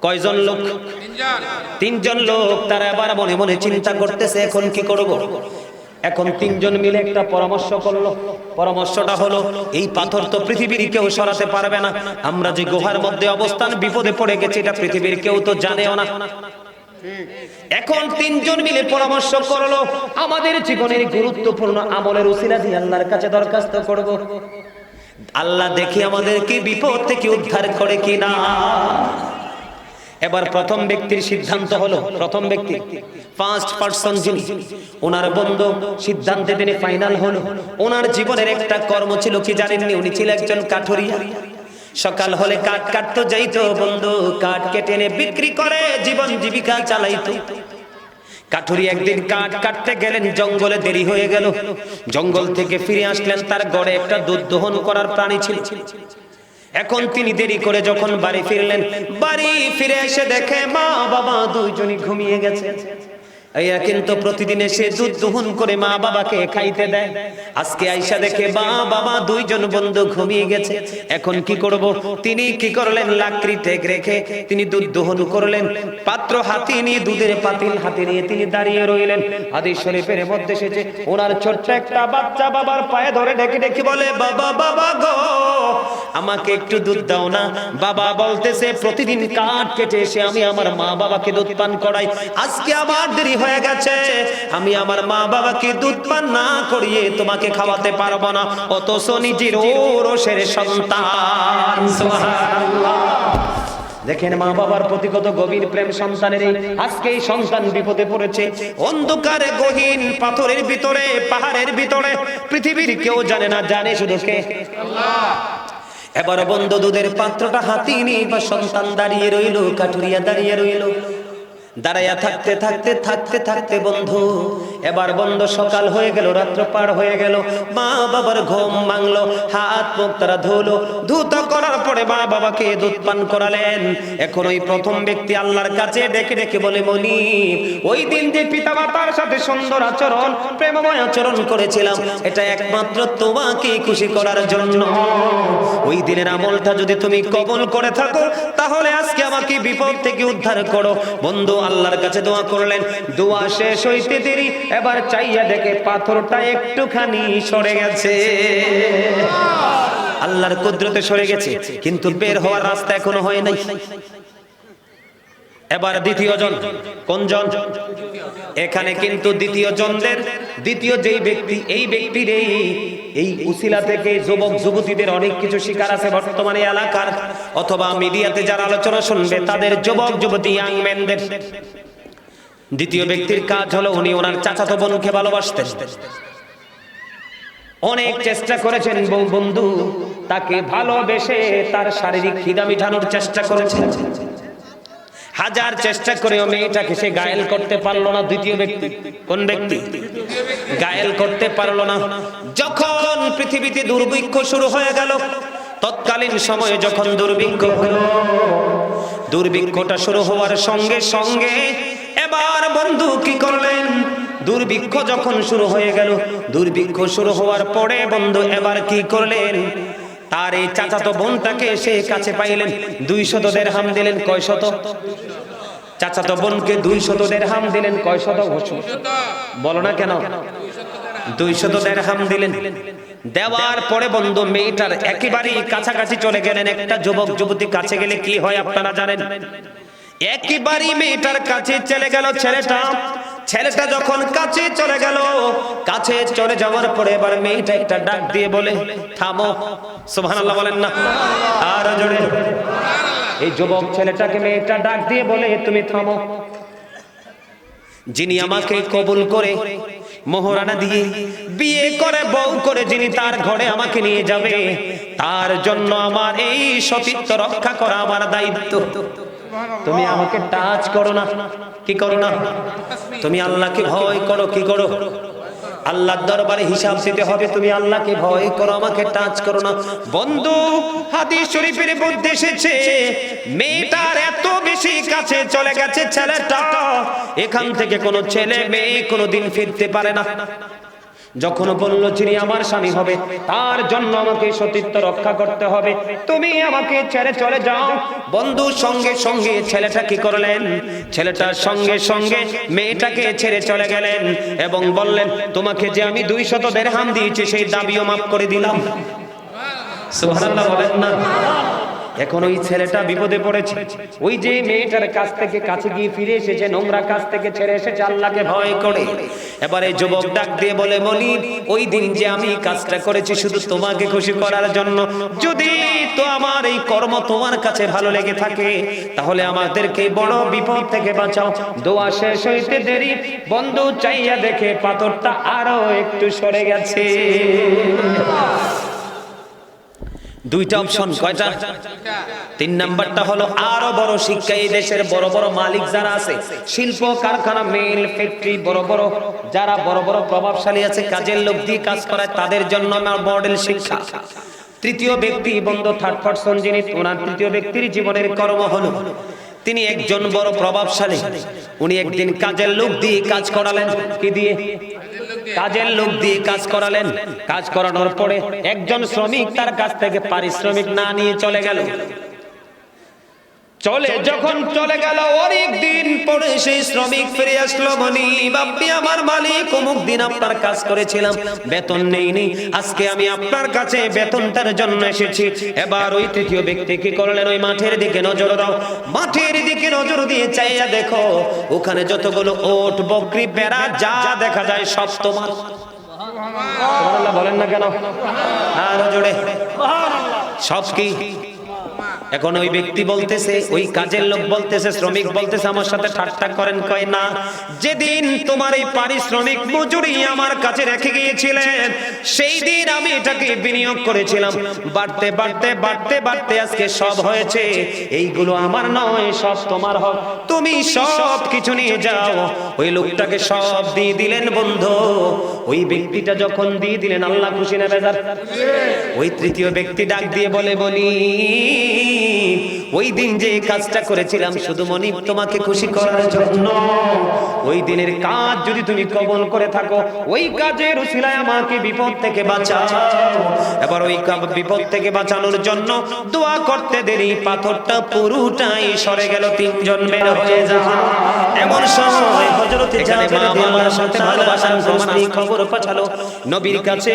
কয়জন লোক? তিনজন লোক। তারা আবার মনে মনে চিন্তা করতেছে এখন কি করব। এখন তিনজন মিলে একটা পরামর্শ করলো। পরামর্শটা হলো, এই পাথর তো পৃথিবীর কেউ সরাতে পারবে না, আমরা যে গুহার মধ্যে অবস্থান বিপদে পড়ে গেছি এটা পৃথিবীর কেউ তো জানেও না। এখন তিনজন মিলে পরামর্শ করলো, আমাদের জীবনের গুরুত্বপূর্ণ আমলের উসিলা দিয়ে আল্লাহর কাছে দরখাস্ত করব, আল্লাহ দেখি আমাদেরকে বিপদ থেকে উদ্ধার করে কিনা। এবার প্রথম ব্যক্তির সিদ্ধান্ত হলো, প্রথম ব্যক্তি ফার্স্ট পারসন যিনি, ওনার বন্ধু সিদ্ধান্তে তিনি ফাইনাল হলো। ওনার জীবনের একটা কর্ম ছিল কি জানেননি? উনি ছিল একজন কাঠুরিয়া। সকাল হলে কাঠ কাটতে যাইতো বন্ধু, কাঠ কেটে এনে বিক্রি করে জীবন জীবিকা চালাইতো। কাঠুরি একদিন কাঠ কাটতে গেলেন, জঙ্গলে দেরি হয়ে গেল। জঙ্গল থেকে ফিরে আসলেন, তার গড়ে একটা দুধ দহন করার প্রাণী ছিল। এখন তিনি দেরি করে যখন বাড়ি ফিরলেন, বাড়ি ফিরে এসে দেখে মা বাবা দুইজনই ঘুমিয়ে গেছে। এরা কিন্তু প্রতিদিন এসে দুধ দহন করে মা বাবাকে খাইতে দেয়। আজকে আইসা দেখে মা বাবা দুইজন বন্ধু ঘুমিয়ে গেছে। এখন কি করব? তিনি কি করলেন? লাকড়ি টেক রেখে তিনি দুধ দহন করলেন। পাত্র হাতে নিয়ে, দুধের পাতিল হাতে নিয়ে তিনি দাঁড়িয়ে রইলেন। হাদিস শরীফের মধ্যে এসেছে, ওনার ছোট্ট একটা বাচ্চা বাবার পায়ে ধরে ডেকে ডেকে বলে, বাবা বাবা গো, আমাকে একটু দুধ দাও না। বাবা বলতেছে, প্রতিদিন কাঠ কেটে এসে আমি আমার মা বাবাকে দুধ পান করাই, আজকে আবার দেরি হয়ে গেছে, আমি আমার মা বাবাকে দুধ পান না করিয়ে তোমাকে খাওয়াতে পারবো না, অথচ নিজের ওরসের সন্তান। সুবহানাল্লাহ। দেখেন মা বাবার প্রতি কত গভীর প্রেম সন্তানের। আজকে এই সন্তান বিপদে পড়েছে, অন্ধকারে গহীন পাথরের ভিতরে, পাহাড়ের ভিতরে, পৃথিবীর কেউ জানে না, জানে শুধু কে? আল্লাহ। এবার বন্ধু দুধের পাত্রটা হাতে নিয়ে বা সন্তান দাঁড়িয়ে রইল, কাঠুরিয়া দাঁড়িয়ে রইল। দাঁড়াইয়া থাকতে থাকতে থাকতে থাকতে বন্ধু, এবার বন্ধু সকাল হয়ে গেল, রাত্র পার হয়ে গেল। মা বাবার ঘুম ভাঙলো, হাত মুখ তারা ধুলো, ধুত করার পরে মা বাবাকে দুধ পান করালেন। এখন ওই প্রথম ব্যক্তি আল্লাহর কাছে ডেকে ডেকে বলে, মনি, ওই দিন যে পিতা মাতার সাথে সুন্দর আচরণ, প্রেমময় আচরণ করেছিলাম, এটা একমাত্র তোমাকে খুশি করার জন্য। ওই দিনের আমলটা যদি তুমি কবুল করে থাকো, তাহলে আজকে আমাকে বিপদ থেকে উদ্ধার করো। বন্ধু আল্লাহর কাছে দোয়া করলেন। দোয়া শেষ হইতে দেরি, এবার চাইয়া দেখে পাথরটা একটুখানি সরে গেছে। আল্লাহর কুদরতে সরে গেছে, কিন্তু বের হওয়ার রাস্তা এখনো হয় নাই। এবার দ্বিতীয় জন, কোন জন? এখানে কিন্তু দ্বিতীয় জনদের, দ্বিতীয় যেই ব্যক্তি, এই ব্যক্তির এই উসিলা থেকে যুবক যুবতীদের অনেক কিছু শিকার আছে বর্তমানে এলাকার অথবা মিডিয়াতে যারা আলোচনা শুনবে তাদের, যুবক যুবতী ইয়াং ম্যানদের। দ্বিতীয় ব্যক্তির কাজ হলো, উনি ওনার চাচাতো বোনকে ভালোবাসতেন। অনেক চেষ্টা করেছেন বন্ধু, তাকে ভালোবেসে তার শারীরিক খিদা মিটানোর চেষ্টা করেছেন। হাজার চেষ্টা করেও মেয়েটাকে সে গায়েল করতে পারলো না। দ্বিতীয় ব্যক্তি, কোন ব্যক্তি? গায়েল করতে পারলো না। যখন পৃথিবীতে দুর্ভিক্ষ শুরু হয়ে গেল, তৎকালীন সময়ে যখন দুর্ভিক্ষ হলো, দুর্ভিক্ষটা শুরু হওয়ার সঙ্গে সঙ্গে এবার বন্ধু কি করলেন? দুর্ভিক্ষ যখন শুরু হয়ে গেল, দুর্ভিক্ষ শুরু হওয়ার পরে বন্ধু এবার কি করলেন? তার এই চাচাতো বোনটাকে সে কাছে পাইলেন, 200 দিরহাম দিলেন। কয় শত? চাচাতো বোনকে 200 দিরহাম দিলেন। কয় শত? বলো না কেন? 200 দিরহাম দিলেন। দেওয়ার পরে বন্ধু মেয়েটার একেবারেই কাছাকাছি চলে গেলেন। একটা যুবক যুবতী কাছে গেলে কি হয় আপনারা জানেন? একেবারেই মেয়েটার কাছে চলে গেল ছেলেটা। ছেলেটা যখন কাছে চলে গেল, কাছে চলে যাওয়ার পরে এবার মেয়েটা একটা ডাক দিয়ে বলে, থামো। সুবহানাল্লাহ বলেন না? আর জোরে। এই যুবক ছেলেটাকে মেয়েটা ডাক দিয়ে বলে, তুমি থামো। যিনি আমাকে কবুল করে মোহরানা দিয়ে বিয়ে করে বউ করে যিনি তার ঘরে আমাকে নিয়ে যাবে, তার জন্য আমার এই সতীত্ব রক্ষা করা আমার দায়িত্ব। তুমি আমাকে টাচ করো না। কি করো না? তুমি আল্লাহকে ভয় করো। কি করো? আল্লাহর দরবারে হিসাব দিতে হবে, তুমি আল্লাহকে ভয় করো, আমাকে টাচ করো না। বন্ধু হাদিস শরীফের মধ্যে এসেছে, মেয়েটার এত বেশি কাছে চলে গেছে ছেলেটা, এখান থেকে কোনো ছেলে মেয়ে কোনোদিন ফিরতে পারে না। যখন বলল যিনি আমার স্বামী হবে তার জন্য আমাকে সতীত্ব রক্ষা করতে হবে, তুমি আমাকে ছেড়ে চলে যাও। বন্ধু সঙ্গে সঙ্গে ছেলেটা কি করলেন? ছেলেটার সঙ্গে সঙ্গে মেয়েটাকে ছেড়ে চলে গেলেন এবং বললেন, তোমাকে যে আমি 200 দিরহাম দিয়েছি সেই দাবিও মাফ করে দিলাম। সুবহানাল্লাহ বলেন না। এখন ওই ছেলেটা বিপদে পড়েছে। ওই যে মেয়েটার কাছ থেকে কাছে গিয়ে ফিরে এসেছে, নোংরা কাছ থেকে ছেড়ে এসেছে আল্লাহকে ভয় করে। এবারে যুবক ডাক দিয়ে বলে, মনিব ওই দিন যে আমি কাজটা করেছি শুধু তোমাকে খুশি করার জন্য, যদি তো আমার এই কর্ম তোমার কাছে ভালো লেগে থাকে তাহলে আমাদেরকে বড় বিপদ থেকে বাঁচাও। দোয়া শেষ হইতে দেরি, বন্ধু চাইয়া দেখে পাথরটা আরো একটু সরে গেছে। দুইটা অপশন, কয়টা? 3 নাম্বারটা হলো আরো বড় শিক্ষা। এই দেশের বড় বড় মালিক যারা আছে, শিল্প কারখানা, মিল, ফ্যাক্টরি, বড় বড় যারা বড় বড় প্রভাবশালী আছে, কাজের লোক দিয়ে কাজ করায়, তাদের জন্য আমার মডেল শিক্ষা। তৃতীয় ব্যক্তি বন্ধু, থার্ড পারসন যিনি, ওনার তৃতীয় ব্যক্তির জীবনের কর্ম হলো তিনি একজন বড় প্রভাবশালী। উনি একদিন কাজের লোক দিয়ে কাজ করালেন। কি দিয়ে? কাজের লোক দিয়ে কাজ করালেন। কাজ করানোর পরে একজন শ্রমিক তার কাছ থেকে পারিশ্রমিক না নিয়ে চলে গেল। যখন চলে গেল, অনেক দিন পরে সেই শ্রমিক ফিরে আসলো। মনিব আপনি আমার মালিক, অমুক দিন আপনার কাজ করেছিলাম, বেতন নেইনি, আজকে আমি আপনার কাছে বেতনটার জন্য এসেছি। এবার ওই তৃতীয় ব্যক্তি কি করলেন? ওই মাঠের দিকে নজর দাও। মাঠের দিকে নজর দিয়ে চাইয়া দেখো, ওখানে যতগুলো ওট, বকরি, বেড়া যা দেখা যায় সব তোমার। সুবহানাল্লাহ বলেন না কেন? আর জোরে সব কি? এখন ওই ব্যক্তি বলতেছে, ওই কাজের লোক বলতেছে, শ্রমিক বলতেছে, আমার সাথে ঠাট্টা করেন। কয় না, যেদিন তোমার এই পারিশ্রমিক মজুরি আমার কাছে রেখে গিয়েছিলেন সেই দিন আমি এটাকে বিনিয়োগ করেছিলাম, বাড়তে বাড়তে বাড়তে বাড়তে আজকে সব হয়েছে। এইগুলো আমার নয়, সব তোমার হক, তুমি সব কিছু নিয়ে যাও। ওই লোকটাকে সব দিয়ে দিলেন। বন্ধু ওই ব্যক্তিটা যখন দিয়ে দিলেন, আল্লাহ খুশি না বেজার? ওই তৃতীয় ব্যক্তি ডাক দিয়ে বলে, বলি ওই দিন যে কাজটা করেছিলাম শুধু মনিব তোমাকে খুশি করার জন্য, ওই দিনের কাজ যদি তুমি কবুল করে থাকো, ওই কাজের উসিলায় আমাকে বিপদ থেকে বাঁচাও। এবার ওই বিপদ থেকে বাঁচানোর জন্য দোয়া করতে দেরি, পাথরটা পুরোটাই সরে গেল, 3 জন বের হয়ে যায়। এমন সময় হযরতে জাবের রাদিয়াল্লাহু সাথে ভালোবাসার প্রমাণ খবর পাঠালো নবীর কাছে।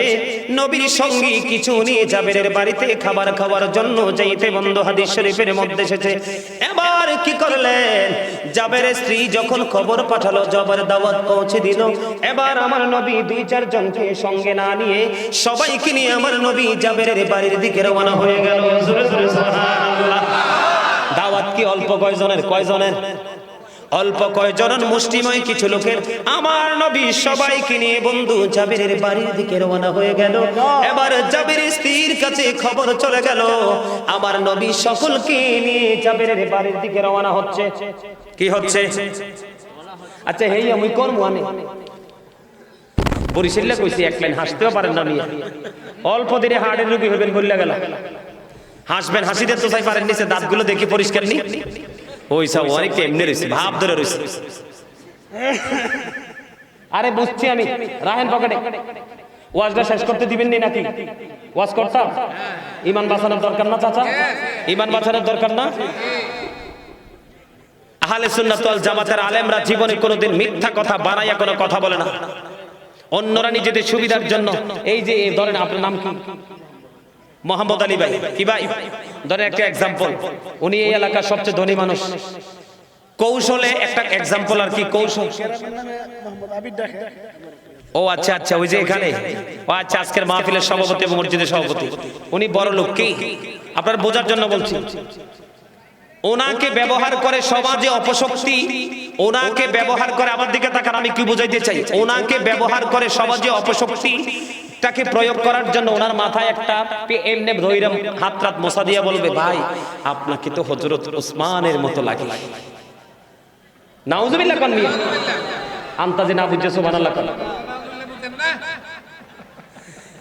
নবীর সঙ্গী কিছু নিয়ে জাবেরের বাড়িতে খাবার খাওয়ার জন্য যাইতে বন্ধু হাদিস শরীফের মধ্যে এসেছে। এবার কি করলেন? জাবেরের স্ত্রী যখন খবর পাঠালো, জাবের দাওয়াত পৌঁছে দিল। এবার আমার নবী 2-4 জনকে সঙ্গে না নিয়ে সবাইকে নিয়ে আমার নবী জাবেরের বাড়ির দিকে রওনা হয়ে গেল। জোরে জোরে সুবহানাল্লাহ। দাওয়াত কি অল্প কয়জনের? কয়জনের? অল্প কয়জন মুষ্টিময় কিছু লোকের। আমার নবী সবাইকে নিয়ে বন্ধু জাবেরের বাড়ির দিকে রওনা হয়ে গেল। এবার জাবেরের স্ত্রীর কাছে খবর চলে গেল, আমার নবী সকলকে নিয়ে জাবেরের বাড়ির দিকে রওনা হচ্ছে। কি হচ্ছে? আচ্ছা হেই আমি কোন মানে বরিশালে কইছি, এক লাইন হাসতেও পারেন না মিয়া। অল্প দিনে হার্টের রোগী হবেন বললা গেল। হাসবেন, হাসিতে তো চাই পারেন নিচে দাঁতগুলো দেখি পরিষ্কার নেই। ওইসব অনেক এমনি রয়েছে, ভাব ধরে রয়েছে। আরে বুঝছি আমি, রাহেন পকেটে। ওয়াজটা শেষ করতে দিবেন নি নাকি? ওয়াজ করতাম। ইমান বাঁচানোর দরকার না চাচা? ইমান বাঁচানোর দরকার না? আহলে সুন্নাত ওয়াল জামাতের আলেমরা জীবনে কোনোদিন মিথ্যা কথা বানাইয়া কোনো কথা বলে না। অন্যরা নিজেদের সুবিধার জন্য, এই যে ধরেন আপনার নাম কি? মোহাম্মদ আলী ভাই। কি ভাই? ধরেন একটা এক্সাম্পল, উনি এই এলাকার সবচেয়ে ধনী মানুষ। কৌশলে একটা এক্সাম্পল, আর কি কৌশল? ও আচ্ছা আচ্ছা, ওই যে এখানে, ও আচ্ছা, আজকের মাহফিলের সভাপতি এবং মসজিদের সভাপতি, উনি বড় লোক। কি আপনার বোঝার জন্য বলছি, ওনাকে ব্যবহার করে সমাজে অপশক্তি, ওনাকে ব্যবহার করে, আমার দিকে তাকান, আমি কি বুঝাইতে চাই, ওনাকে ব্যবহার করে সমাজে অপশক্তি তাকে প্রয়োগ করার জন্য ওনার মাথায় একটা এমনি ধৈর্য হাত রাত মশা দিয়ে বলবে, ভাই আপনাকে তো হযরত ওসমানের মতো লাগে। নাউজুবিল্লাহ কোন মিয়া আন্তাজে না বুঝছে সুবহানাল্লাহ কোন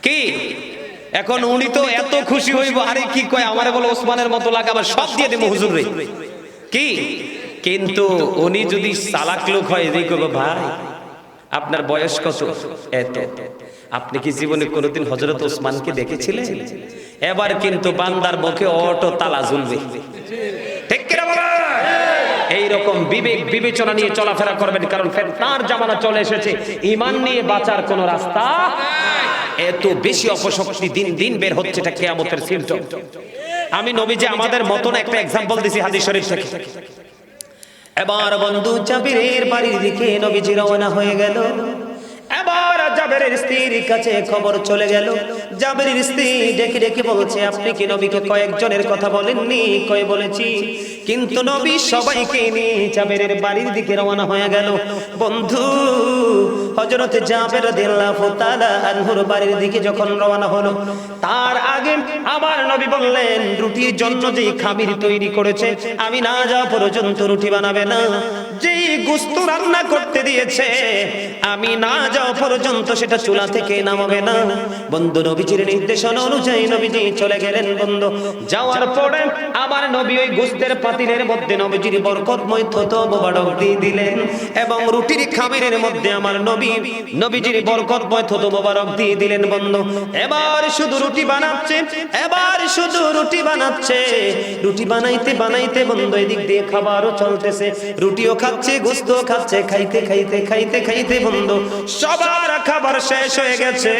কি? এখন উনি তো এত খুশি হইব, আরে কি কয় আমারে বলে ওসমানের মতো লাগে, আবার সব দিয়ে দেব হুজুর রে কি। কিন্তু উনি যদি চালাক লোক হয়, এই কইব, ভাই আপনার বয়স কত? এত। আপনি কি জীবনে কোনোদিন হযরত ওসমানকে দেখেছিলেন? এবার কিন্তু বান্দার মুখে অটো তালা ঝুলবে, ঠিক কিনা বলেন? এইরকম বিবেক বিবেচনা নিয়ে চলাফেরা করবেন, কারণ ফিতনার জামানা চলে এসেছে। ঈমান নিয়ে বাঁচার কোনো রাস্তা এত বেশি অপশক্তি দিন দিন বের হচ্ছে, এটা কিয়ামতের সিম্পটম। আমি নবীজি আমাদের মতন একটা এক্সাম্পল দিছি হাদিস শরীফ থেকে। এবার বন্ধু জাবিরের বাড়ির দিকে নবীজি রওনা হয়ে গেল। এবার জাবেরের স্ত্রীর কাছে খবর চলে গেল। জাবেরের স্ত্রী ডেকে ডেকে বলছে, আপনি কি নবীকে কয়েকজনের কথা বলেননি? কয়ে বলেছি, কিন্তু নবী সবাইকে নিয়ে জাবেরের বাড়ির দিকে রওনা হয়ে গেল। বন্ধু হযরত জাবের রাদিয়াল্লাহু তাআলা আনহুর বাড়ির দিকে যখন রওনা হলো, তার আগে আমার নবী বললেন, রুটির জন্য যে খামির তৈরি করেছে, আমি না যাওয়া পর্যন্ত রুটি বানাবে না। যেই গোশত রান্না করতে দিয়েছে, আমি না যাওয়া পর্যন্ত সেটা চুলা থেকে নামাবে না। বন্ধু নবীজির নির্দেশনা অনুযায়ী নবীজি চলে গেলেন। বন্ধু যাওয়ার পরে আমার নবী ওই গোশতের পাতিলের মধ্যে নবীজির বরকতময় থুতু মোবারক দিয়ে দিলেন, এবং রুটির খামিরের মধ্যে আমার নবীজির বরকতময় থুতু মোবারক দিয়ে দিলেন। বন্ধু এবার শুধু রুটি বানাচ্ছে, এবার শুধু রুটি বানাচ্ছে। রুটি বানাইতে বানাইতে বন্ধু এদিক দিয়ে খাবারও চলতেছে, রুটিও খাচ্ছে, গোশত খাচ্ছে। খাইতে খাইতে খাইতে খাইতে বন্ধু সবার খাবার শেষ হয়ে গেছে।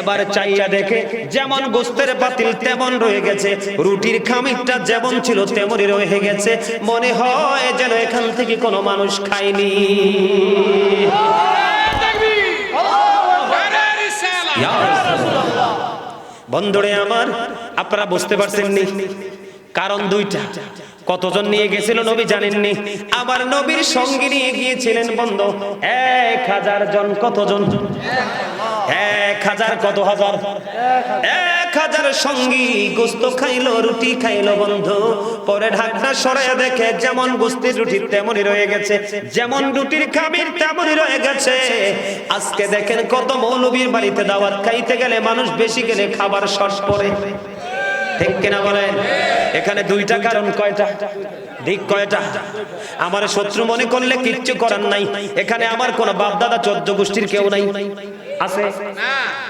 এবার চাইয়া দেখে যেমন গোশতের পাতিল তেমন রয়ে গেছে, রুটির খামিরটা যেমন ছিল তেমনই রয়ে গেছে। মনে হয় যেন এখান থেকে কোনো মানুষ খায়নি। বন্ধুরে আমার, আপনারা বুঝতে পারছেন নি? কারণ দুইটা। কতজন নিয়ে গেছিল নবী জানেননি? আমার নবীর সঙ্গে নিয়ে গিয়েছিলেন বন্ধু 1000 জন। কতজন? 1000। কত হাজার? 1000 সঙ্গী গোশত খাইলো, রুটি খাইলো। বন্ধু পরে ঢাকনা সরাইয়া দেখে যেমন গোশতের রুটি তেমনই রয়ে গেছে, যেমন রুটির খামির তেমনই রয়ে গেছে। আজকে দেখেন কত মৌলবীর বাড়িতে দাওয়াত খাইতে গেলে মানুষ বেশি গেলে খাবার শর্ট পড়ে, ঠিক কিনা বলেন? এখানে দুইটা কারণ। কয়টা দিক? কয়টা? আমার শত্রু মনে করলে কিচ্ছু করার নাই। এখানে আমার কোন বাপ দাদা 14 গোষ্ঠীর কেউ নাই, আছে?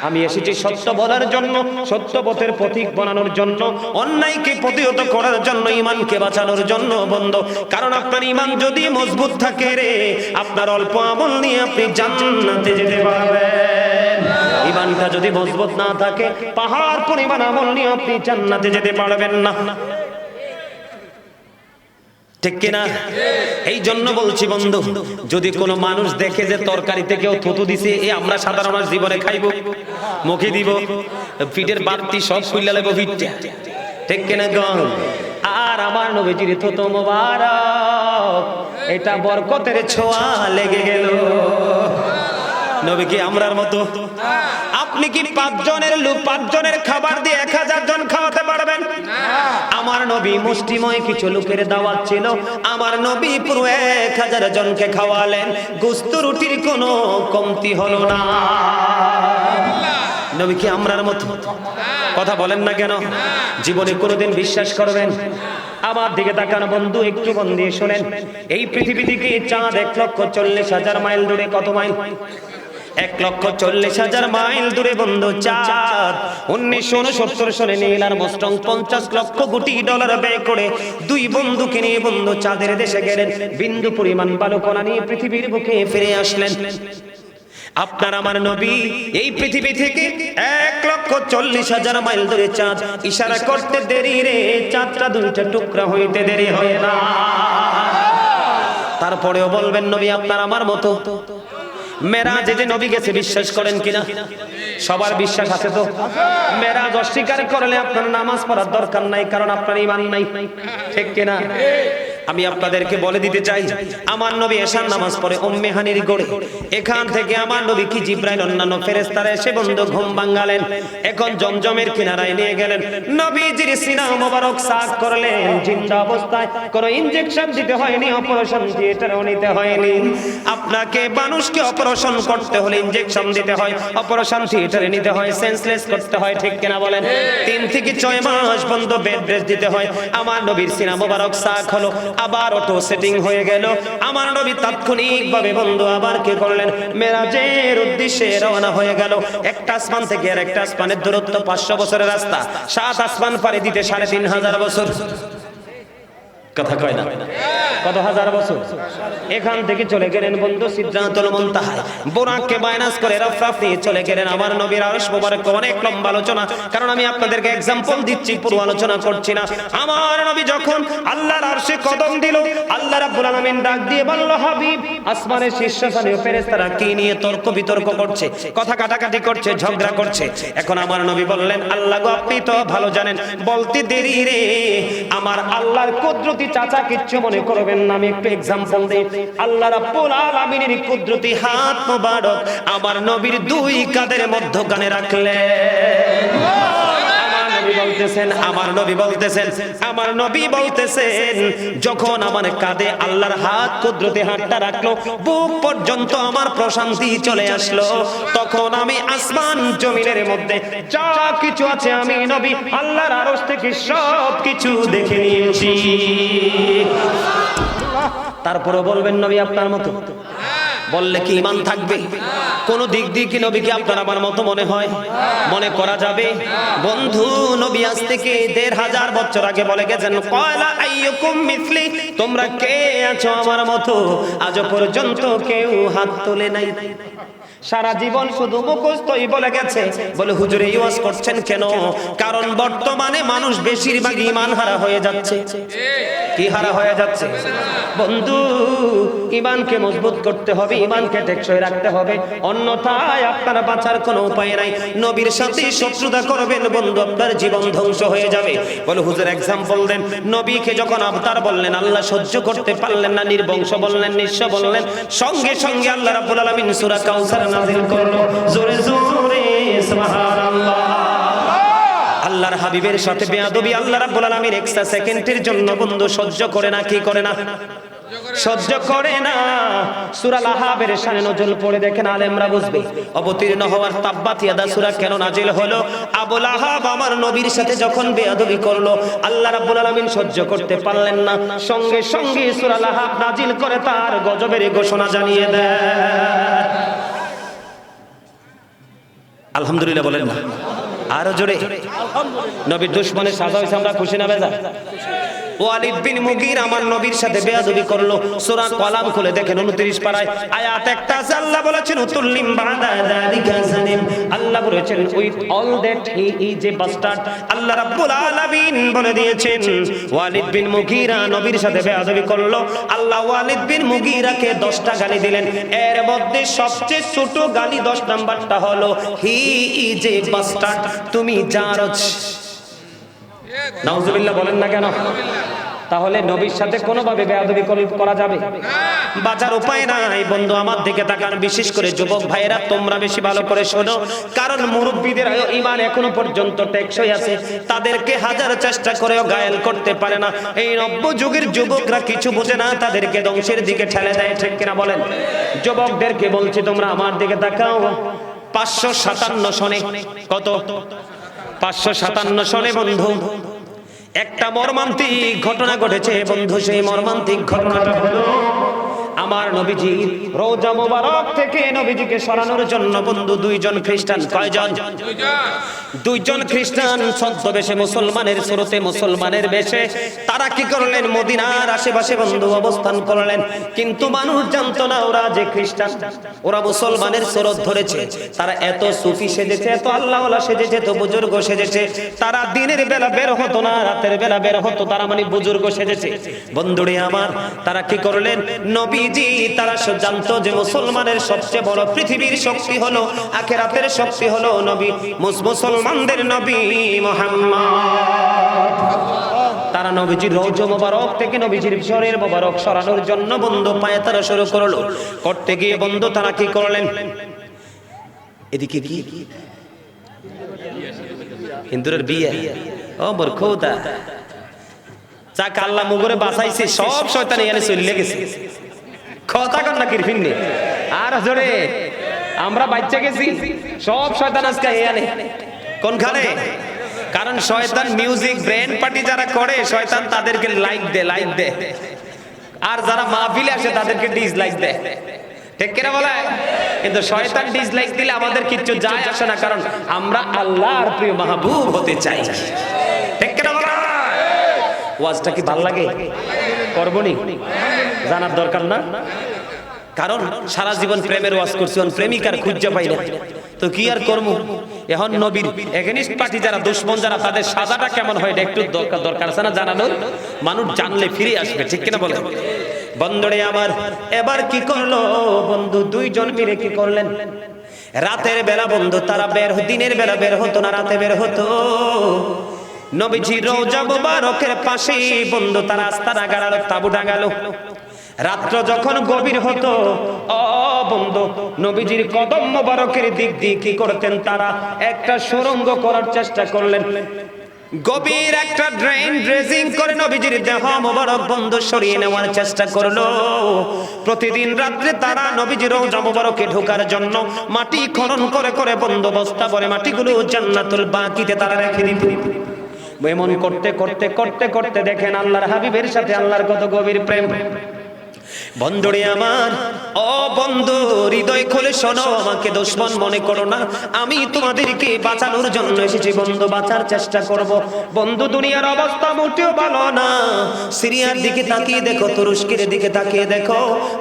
আমি এসেছি সত্য বলার জন্য, সত্য পথের পথিক বানানোর জন্য, অন্যায়কে প্রতিহত করার জন্য, ঈমানকে বাঁচানোর জন্য। বন্ধু কারণ আপনার ঈমান যদি মজবুত থাকে রে, আপনার অল্প আমল নিয়ে আপনি জান্নাতে যেতে পারবেন। ঈমানটা যদি মজবুত না থাকে, পাহাড় পরিমাণ আমল নিয়ে আপনি জান্নাতে যেতে পারবেন না, ঠিক কিনা? এই জন্য বলছি বন্ধু, যদি কোনো মানুষ দেখে যে তরকারিতে কেউ থুতু দিছে, এ আমরা সাধারণ জীবনে খাইব, মুখে দিব, পিঠের বাড়তি সব খুইলা লাগবো পিঠটা, ঠিক কিনা গণ? আর আমার নবীজির থুতু মোবারক, এটা বরকতের ছোঁয়া লেগে গেল। নবী কি আমরার মতো? আপনি কি 5 জনের খাবার দিয়ে 1000 জন খাওয়াতে পারবেন? আমার নবী মুষ্টিময় কিছু লোকের দাওয়াত ছিল, আমার নবী পুরো 1000 জনকে খাওয়ালেন। গোশত রুটির কোনো কমতি হলো না। নবী কি আমরার মতো? কথা বলেন না কেন? জীবনে কোনোদিন বিশ্বাস করবেন? আমার দিকে তাকানো বন্ধু, একটু মন দিয়ে শোনেন। এই পৃথিবী থেকে চাঁদ 1,40,000 মাইল দূরে। কত মাইল? 1,40,000 মাইল দূরে বন্ধু চাঁদ। 1969 সালে নীল আর্মস্ট্রং $50 লক্ষ কোটি ব্যয় করে 2 বন্ধুকে নিয়ে বন্ধু চাঁদের দেশে গেলেন। বিন্দু পরিমাণ বালুকণা নিয়ে পৃথিবীর বুকে ফিরে আসলেন। আপনার আমার নবী এই পৃথিবী থেকে 1,40,000 মাইল দূরে চাঁদ। ইশারা করতে দেরি রে, চাঁদটা 2টা টুকরা হইতে দেরি হয় না। তারপরেও বলবেন নবী আপনার আমার মতো। মেরাজে যে নবী গেছে বিশ্বাস করেন কিনা? সবার বিশ্বাস আছে তো? মেরাজ অস্বীকার করলে আপনার নামাজ পড়ার দরকার নাই, কারণ আপনার ঈমান নাই, ঠিক কিনা? আমি আপনাদেরকে বলে দিতে চাই, আমার নবী এশার নামাজ পড়ে উম্মে হানির গড়ে। এখান থেকে আমার নবী কি জিবরাইল অন্যান্য ফেরেশতারা এসে বন্ধু ঘুম ভাঙালেন। এখন জমজমের কিনারায় নিয়ে গেলেন। নবীজির সিনা মোবারক সাক করলেন জিন্দা অবস্থায়। কোনো ইনজেকশন দিতে হয়নি, অপারেশন থিয়েটারও নিতে হয়নি। আপনাকে মানুষকে অপারেশন করতে হলে ইনজেকশন দিতে হয়, অপারেশন থিয়েটারে নিতে হয়, সেন্সলেস করতে হয়, ঠিক কিনা বলেন? 3 থেকে 6 মাস বন্ধ বেড রেস্ট দিতে হয়। আমার নবীর সিনা মোবারক সাক হলো। আবার অটো সেটিং হয়ে গেল। আমার নবী তাৎক্ষণিকভাবে বন্ধু আবার কি করলেন, মেরাজের উদ্দেশ্যে রওনা হয়ে গেল। একটা আসমান থেকে আর একটা আসমানের দূরত্ব 500 বছরের রাস্তা, 7 আসমান পাড়ি দিতে 3500 বছর। কথা কয় না, কত হাজার বছর। এখান থেকে চলে গেলেন বন্ধু সিদরাতুল মুনতাহা, বুরাককে মাইনাস করে রফরাফ নিয়ে চলে গেলেন আমার নবীর আরশ মুবারক। অনেক লম্বা আলোচনা, কারণ আমি আপনাদেরকে एग्जांपल দিচ্ছি, পুরো আলোচনা করছি না। আমার নবী যখন আল্লাহর আরশে কদম দিল, আল্লাহ রাব্বুল আলামিন ডাক দিয়ে বলল, হাবিব, আসমানের শীর্ষস্থানীয় ফেরেশতারা কি নিয়ে তর্ক বিতর্ক করছে, কথা কাটাকাটি করছে, ঝগড়া করছে। এখন আমার নবী বললেন, আল্লাহ গো, আপনি তো ভালো জানেন, বলতে দেরি রে, আমার আল্লাহর কুদরতি চাচা কিচ্ছু মনে করবেন না, আমি একটু एग्जांपल দেই। আল্লাহ রাব্বুল আলামিনের কুদরতি হাত মোবারক আমার নবীর দুই কাঁধের মধ্যখানে রাখলেন। আমার নবী বলতেছেন যখন আমার কাঁধে আল্লাহর হাত, কুদরতি হাতটা রাখলো, বুক পর্যন্ত আমার প্রশান্তি চলে আসলো। তখন আমি আসমান জমিনের মধ্যে যা কিছু আছে, আমি নবী আল্লাহর আরশ থেকে সব কিছু দেখে নিয়েছি। তারপরে বলবেন নবী আপনার মতো, বললে কি ঈমান থাকবে? কোন দিক দিয়ে কি নবীকে আপনার আমার মতো মনে হয়, মনে করা যাবে? বন্ধু, নবী আজ থেকে 1500 বছর আগে বলে গেছেন, ক্বালা আইয়ুকুম মিসলি, তোমরা কে আছো আমার মতো? আজ পর্যন্ত কেউ হাত তোলে নাই। সারা জীবন শুধু মুখস্থই বলে গেছে। বলে হুজুর এই ওয়াজ করছেন কেন? কারণ বর্তমানে মানুষ বেশিরভাগ ঈমান হারা হয়ে যাচ্ছে। কি হারা হয়ে যাচ্ছে? বন্ধু, ঈমানকে মজবুত করতে হবে, ঈমানকে টেকসই রাখতে হবে, অন্যথায় আপনার বাঁচার কোনো উপায় নাই। নবীর সাথে শত্রুতা করবেন বন্ধু, আপনার জীবন ধ্বংস হয়ে যাবে। বলে হুজুর एग्जांपल দেন। নবীকে যখন আবতার বললেন, আল্লাহ সহ্য করতে পারলেন না, নির্বংশ বললেন, নিঃস্ব বললেন, সঙ্গে সঙ্গে আল্লাহ রাব্বুল আলামিন সূরা কাউসার নাযিল করলো। জোরে জোরে সুবহানাল্লাহ। আল্লাহর হাবিবের সাথে বেয়াদবি আল্লাহ রাব্বুল আলামিন 1 সেকেন্ডের জন্য বন্ধু সহ্য করে না। কি করে না? সহ্য করে না। সূরা লাহাবের শানে নজুল পড়ে দেখেন, আলেমরা বুঝবে। অবতীর্ণ হওয়ার তাব্বাত ইয়াদা সূরা কেন নাজিল হলো? আবু লাহাব আমার নবীর সাথে যখন বেয়াদবি করলো, আল্লাহ রাব্বুল আলামিন সহ্য করতে পারলেন না, সঙ্গে সঙ্গে সূরা লাহাব নাজিল করে তার গজবের ঘোষণা জানিয়ে দেয়। আলহামদুলিল্লাহ বলেন না? আরো জোরে। নবীর দুশমনের সাজা হয়েছে, আমরা খুশি না বেজা? ওয়ালিদ বিন মুগীর আমার নবীর সাথে বেয়াদবি করলো। সূরা কলাম খুলে দেখেন 29 পারায় আয়াত একটা আছে, আল্লাহ বলেছেন উতুল্লিম বাদা যালিকা জানিম। আল্লাহ বলেছেন with all that he is a bastard. আল্লাহ রাব্বুল আলামিন বলে দিয়েছেন ওয়ালিদ বিন মুগীরা নবীর সাথে বেয়াদবি করলো। আল্লাহ ওয়ালিদ বিন মুগীরাকে 10টা গালি দিলেন, এর মধ্যে সবচেয়ে ছোট গালি 10 নাম্বারটা হলো হি ইজ এ বাস্টার্ড, তুমি জারজ। নাউজুবিল্লাহ বলেন না কেন? তাহলে নবীর সাথে কোনোভাবে বেয়াদবি করা যাবে? বাঁচার উপায় নাই। বন্ধু আমার দিকে তাকান, বিশেষ করে যুবক ভাইয়েরা, তোমরা বেশি ভালো করে শোনো, কারণ মুরব্বীদের ঈমান এখনো পর্যন্ত টেকসই আছে, তাদেরকে হাজার চেষ্টা করেও গায়েল করতে পারে না। এই নব্য যুগের যুবকরা কিছু বোঝে না, তাদেরকে ধ্বংসের দিকে ঠেলে দেয়, ঠিক কিনা বলেন? যুবকদেরকে বলছি, তোমরা আমার দিকে তাকাও। 557 সনে, কত? 557 সনে বন্ধু একটা মর্মান্তিক ঘটনা ঘটেছে বন্ধু। সেই মর্মান্তিক ঘটনাটা হলো আমার নবীজি রওজা মোবারক থেকে নবীজিকে সরানোর জন্য বন্ধু 2 জন খ্রিস্টান, কয়জন? 2 জন খ্রিস্টান ছদ্মবেশে, মুসলমানের সুরতে, মুসলমানের বেশে তারা কি করলেন? মদিনার আশেপাশে বন্ধু অবস্থান করলেন। কিন্তু মানুষ জানতো না ওরা যে খ্রিস্টান, ওরা মুসলমানের সুরত ধরেছে। তারা এত সুফি সেজেছে, এত আল্লাহওয়ালা সেজেছে, এত বুজুর্গ সেজেছে। তারা দিনের বেলা বের হতো না, রাতের বেলা বের হতো, তারা মানে বুজুর্গ সেজেছে। বন্ধুরে আমার, তারা কি করলেন? নবীজি তারা জানতো যে মুসলমানের সবচেয়ে বড় পৃথিবীর শক্তি হলো, আখিরাতের শক্তি হলো নবী, মুসলমানদের নবী মুহাম্মদ। তারা নবীজির রওজা মোবারক থেকে নবীজির শরীর মোবারক সরানোর জন্য বন্ধু পায়ে তারা শুরু করলো। করতে গিয়ে বন্ধু তারা কি করলেন? এদিকে কি হিন্দুরের বিয়ে? ও মোর খোদা, যাক আল্লাহ মুগরে বাঁচাইছে, সব শয়তান এখানে চলে গেছে। কথা কন না কিরফিন নে আর জোরে, আমরা বাচ্চা গেছি, সব শয়তান আজকে এখানে। কোনখানে? কারণ শয়তান মিউজিক ব্রেন পার্টি যারা করে শয়তান তাদেরকে লাইক দে আর যারা মাহফিলে আসে তাদেরকে ডিসলাইক দেয়, ঠিক কিনা বলে? কিন্তু শয়তান ডিসলাইক দিলে আমাদের কিচ্ছু যায় আসে না, কারণ আমরা আল্লাহর প্রিয় মাহবুব হতে চাই, ঠিক কিনা বলে? ওয়াজটা কি ভালো লাগে? করবনি? জানার দরকার না? কারণ সারা জীবন প্রেমের ওয়াজ করছি, প্রেমিকার খুঁজে পাই না, তো কি আর করবো? এখন নবীর এগেনিস্ট পার্টি যারা, দুশ্মন যারা, তাদের সাজাটা কেমন হয় একটু দরকার আছে না জানানোর? মানুষ জানলে ফিরে আসবে, ঠিক কিনা বলে? বন্ধুরে আমার, এবার কি করলো বন্ধু? দুইজন মিলে কি করলেন? রাতের বেলা বন্ধু তারা দিনের বেলা বের হতো না, রাতে বের হতো। নবীজি রওজা মুবারকের পাশে বন্ধু তারা আস্তানা গাড়ালো, তাঁবু টাঙালো। রাত্র যখন গভীর হতো, ও বন্ধু নবীজির কদম মোবারকের দিক দিয়ে কি করতেন? তারা একটা সুড়ঙ্গ করার চেষ্টা করলেন। গভীর একটা ড্রেজিং করে নবীজির দেহ মোবারক বন্ধু সরিয়ে নেওয়ার চেষ্টা করলো। প্রতিদিন রাত্রে তারা নবীজির রওজা মোবারকে ঢোকার জন্য মাটি খনন করে করে বন্ধু বস্তা ভরে মাটিগুলো জান্নাতুল বাকিতে তারা রেখে দিত। এমন করতে করতে করতে করতে দেখেন আল্লাহর হাবিবের সাথে আল্লাহর কত গভীর প্রেম। বন্ধুরে আমার, ও বন্ধু হৃদয় খুলে শোনো, আমাকে দুশমন মনে করো না, আমি তোমাদেরকে বাঁচানোর জন্য এসেছি বন্ধু, বাঁচার চেষ্টা করব। বন্ধু দুনিয়ার অবস্থা মোটেও ভালো না। সিরিয়ার দিকে তাকিয়ে দেখো, তুরস্কের দিকে তাকিয়ে দেখো,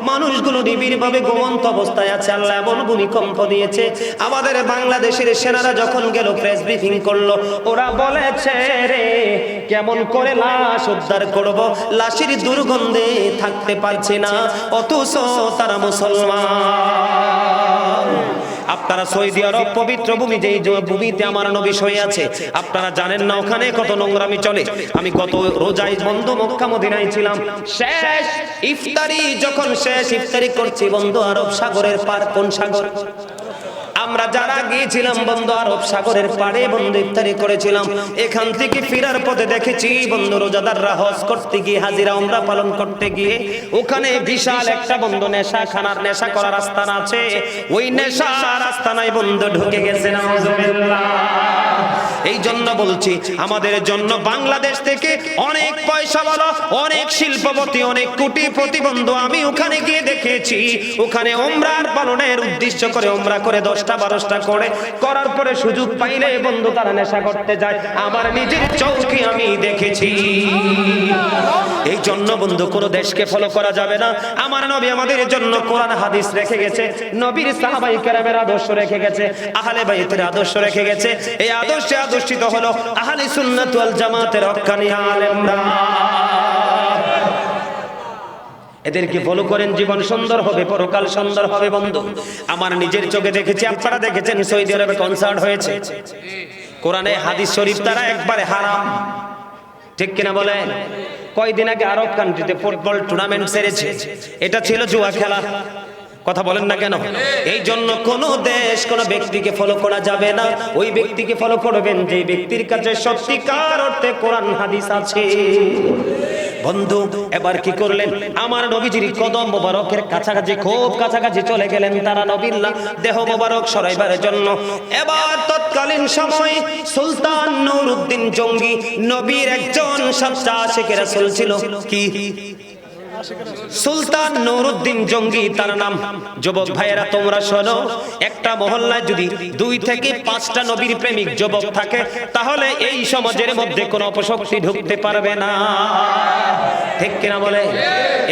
মানুষগুলো নিবিড় ভাবে ঘুমন্ত অবস্থায় আছে। আল্লাহ এমন ভূমিকম্প দিয়েছে, আমাদের বাংলাদেশের সেনারা যখন গেল প্রেস ব্রিফিং করলো, ওরা বলেছে রে কেমন করে লাশ উদ্ধার করব, লাশের দুর্গন্ধে থাকতে পারছে না, অথচ তারা মুসলমান। আপনারা সৌদি আরব পবিত্র ভূমি, যেই ভূমিতে আমার নবী শুয়ে আছে, আপনারা জানেন না ওখানে কত নোংরামি চলে। আমি গত রোজায় বন্ধু মক্কা মদিনায় ছিলাম, শেষ ইফতারি করছি বন্ধু আরব সাগরের পার। কোন সাগর? আমরা যারা গিয়েছিলাম বন্ধু আরব সাগরের পাড়ে বন্ধু ইফতারি করেছিলাম। এখান থেকে ফেরার পথে দেখেছি বন্ধু রোজাদাররা হজ করতে গিয়ে, হাজিরা উমরা পালন করতে গিয়ে, ওখানে বিশাল একটা বন্ধু নেশা করার আস্তানা আছে। ওই নেশা আস্তানায় বন্ধু ঢুকে গেছে, নাউজুবিল্লাহ। এই জন্য বলছি, আমাদের জন্য বাংলাদেশ থেকে অনেক পয়সা বলো, অনেক শিল্পপতি, অনেক কোটিপতি বন্ধু আমি ওখানে গিয়ে দেখেছি, ওখানে উমরার পালনের উদ্দেশ্য করে উমরা করে 10টা-12টা করে করার পরে সুযোগ পাইলে বন্ধু তারা নেশা করতে যায়। আমার নিজের চোখে আমি দেখেছি। এই জন্য বন্ধু কোনো দেশকে ফলো করা যাবে না। আমার নবী আমাদের জন্য কোরআন হাদিস রেখে গেছে, নবীর সাহাবায়ে কেরামের আদর্শ রেখে গেছে, আহলে বাইতের আদর্শ রেখে গেছে। এই আদর্শে আদর্শিত হলো আহলে সুন্নাত ওয়াল জামাতের হক্কানি আলেমরা। এদেরকে ফলো করেন, জীবন সুন্দর হবে, পরকাল সুন্দর হবে বন্ধু। আমার নিজের চোখে দেখেছি, আপনারা দেখেছেন সৌদি আরবে কনসার্ট হয়েছে, কোরআনে হাদিস শরীফ তারা একবারে হারাম, ঠিক কিনা বলে? কয়দিন আগে আরব কান্ট্রিতে ফুটবল টুর্নামেন্ট সেরেছে, এটা ছিল জুয়া খেলা। কথা বলেন না কেন? এই জন্য কোন দেশ কোন ব্যক্তিকে ফলো করা যাবে না। ওই ব্যক্তিকে ফলো করবেন যে ব্যক্তির কাছে সত্যিকার অর্থে কোরআন হাদিস আছে। বন্ধু এবার কি করলেন? আমার নবীজির কদম মোবারকের কাছাকাছি, খুব কাছাকাছি চলে গেলেন তারা নবীর দেহ মোবারক সরাইবার জন্য। এবার তৎকালীন সময় সুলতান নুরউদ্দিন জঙ্গি নবীর একজন সচ্চা আশিকে রাসূল ছিল। কি সুলতান নুরউদ্দিন জঙ্গি তার নাম। যুবক ভাইয়েরা তোমরা শোনো, একটা মহল্লায় যদি 2 থেকে 5টা নবীর প্রেমিক যুবক থাকে, তাহলে এই সমাজের মধ্যে কোনো অপশক্তি ঢুকতে পারবে না, ঠিক কিনা বলে?